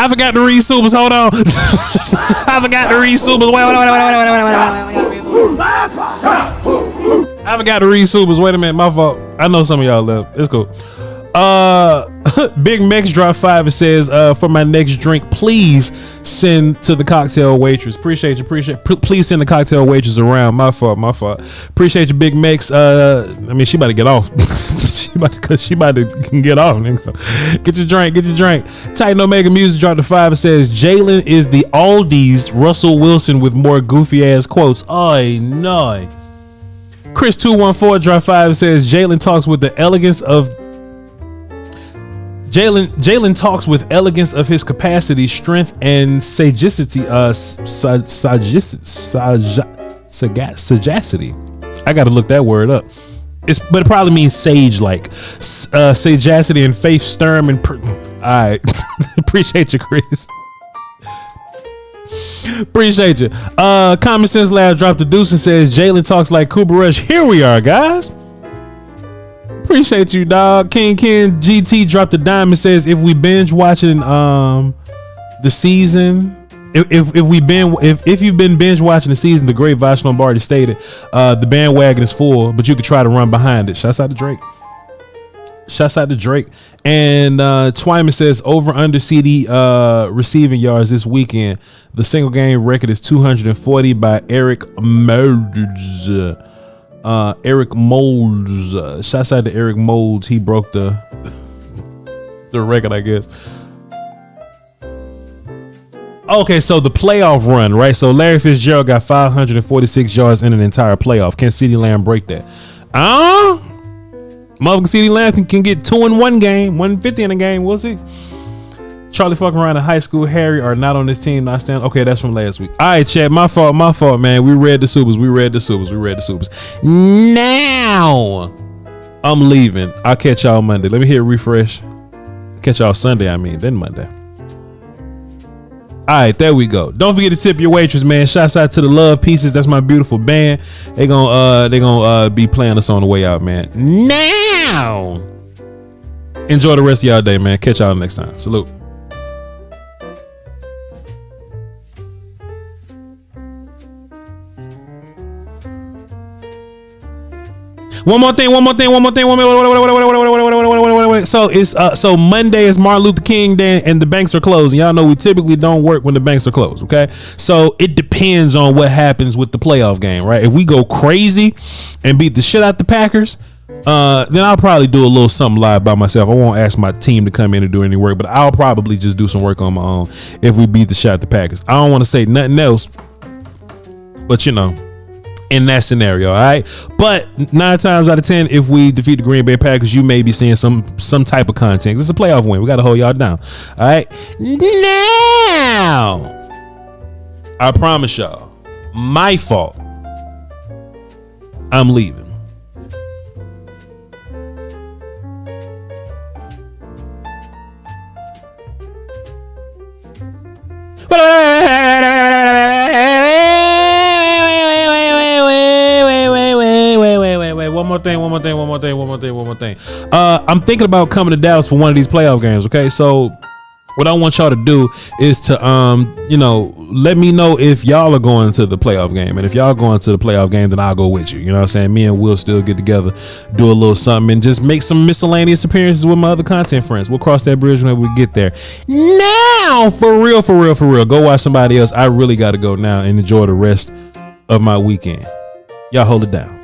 I forgot to read Supers. Hold on. I forgot to read Supers. Wait. I forgot to read Supers. Wait a minute. My fault. I know some of y'all left. It's cool. Big Mex dropped 5 and says, for my next drink, please send to the cocktail waitress. Appreciate you. Please send the cocktail waitress around. My fault. Appreciate you, Big Mex. I mean, she about to get off. she about to get off. Nigga. Get your drink. Titan Omega Music dropped the 5 and says, Jalen is the Aldi's Russell Wilson with more goofy ass quotes. Oh no. Chris 214 dropped 5 and says, Jalen talks with elegance of his capacity, strength, and sagacity. Sagacity. I got to look that word up. But it probably means sage, like sagacity and faith, sturm, and all right. Appreciate you, Chris. Appreciate you. Common Sense Lab dropped the deuce and says Jalen talks like Cooper Rush. Here we are, guys. Appreciate you, dog. King GT dropped a dime and says if we binge watching the season, if you've been binge watching the season, the great Voch Lombardi stated the bandwagon is full, but you could try to run behind it. Shouts out to Drake. And Twyman says over under CeeDee receiving yards this weekend. The single game record is 240 by Eric Molds. Shouts out to Eric Molds. He broke the record, I guess. Okay, so the playoff run, right? So Larry Fitzgerald got 546 yards in an entire playoff. Can CeeDee Lamb break that? Motherfucking CeeDee Lamb can get 2 in one game, 150 in a game. We'll see. Charlie fucking around in high school. Harry are not on this team. Not stand. Okay, that's from last week. All right, chat. My fault, man. We read the supers. Now I'm leaving. I'll catch y'all Monday. Let me hit refresh. Catch y'all Sunday. Then Monday. All right, there we go. Don't forget to tip your waitress, man. Shouts out to the Love Pieces. That's my beautiful band. They gonna be playing us on the way out, man. Now, enjoy the rest of y'all day, man. Catch y'all next time. Salute. One more thing. So it's so Monday is Martin Luther King Day and the banks are closed. Y'all know we typically don't work when the banks are closed. Okay, so it depends on what happens with the playoff game, right? If we go crazy and beat the shit out the Packers, then I'll probably do a little something live by myself. I won't ask my team to come in and do any work, but I'll probably just do some work on my own if we beat the shit out the Packers. I don't want to say nothing else, but in that scenario, all right. But 9 times out of 10, if we defeat the Green Bay Packers, you may be seeing some type of content. It's a playoff win. We got to hold y'all down. All right. Now, I promise y'all, my fault. I'm leaving. One more thing. I'm thinking about coming to Dallas for one of these playoff games. Okay, so what I want y'all to do is to let me know if y'all are going to the playoff game, and if y'all going to the playoff game, then I'll go with you. You know what I'm saying? Me and Will still get together, do a little something, and just make some miscellaneous appearances with my other content friends. We'll cross that bridge whenever we get there. Now, for real, go watch somebody else. I really got to go now and enjoy the rest of my weekend. Y'all hold it down.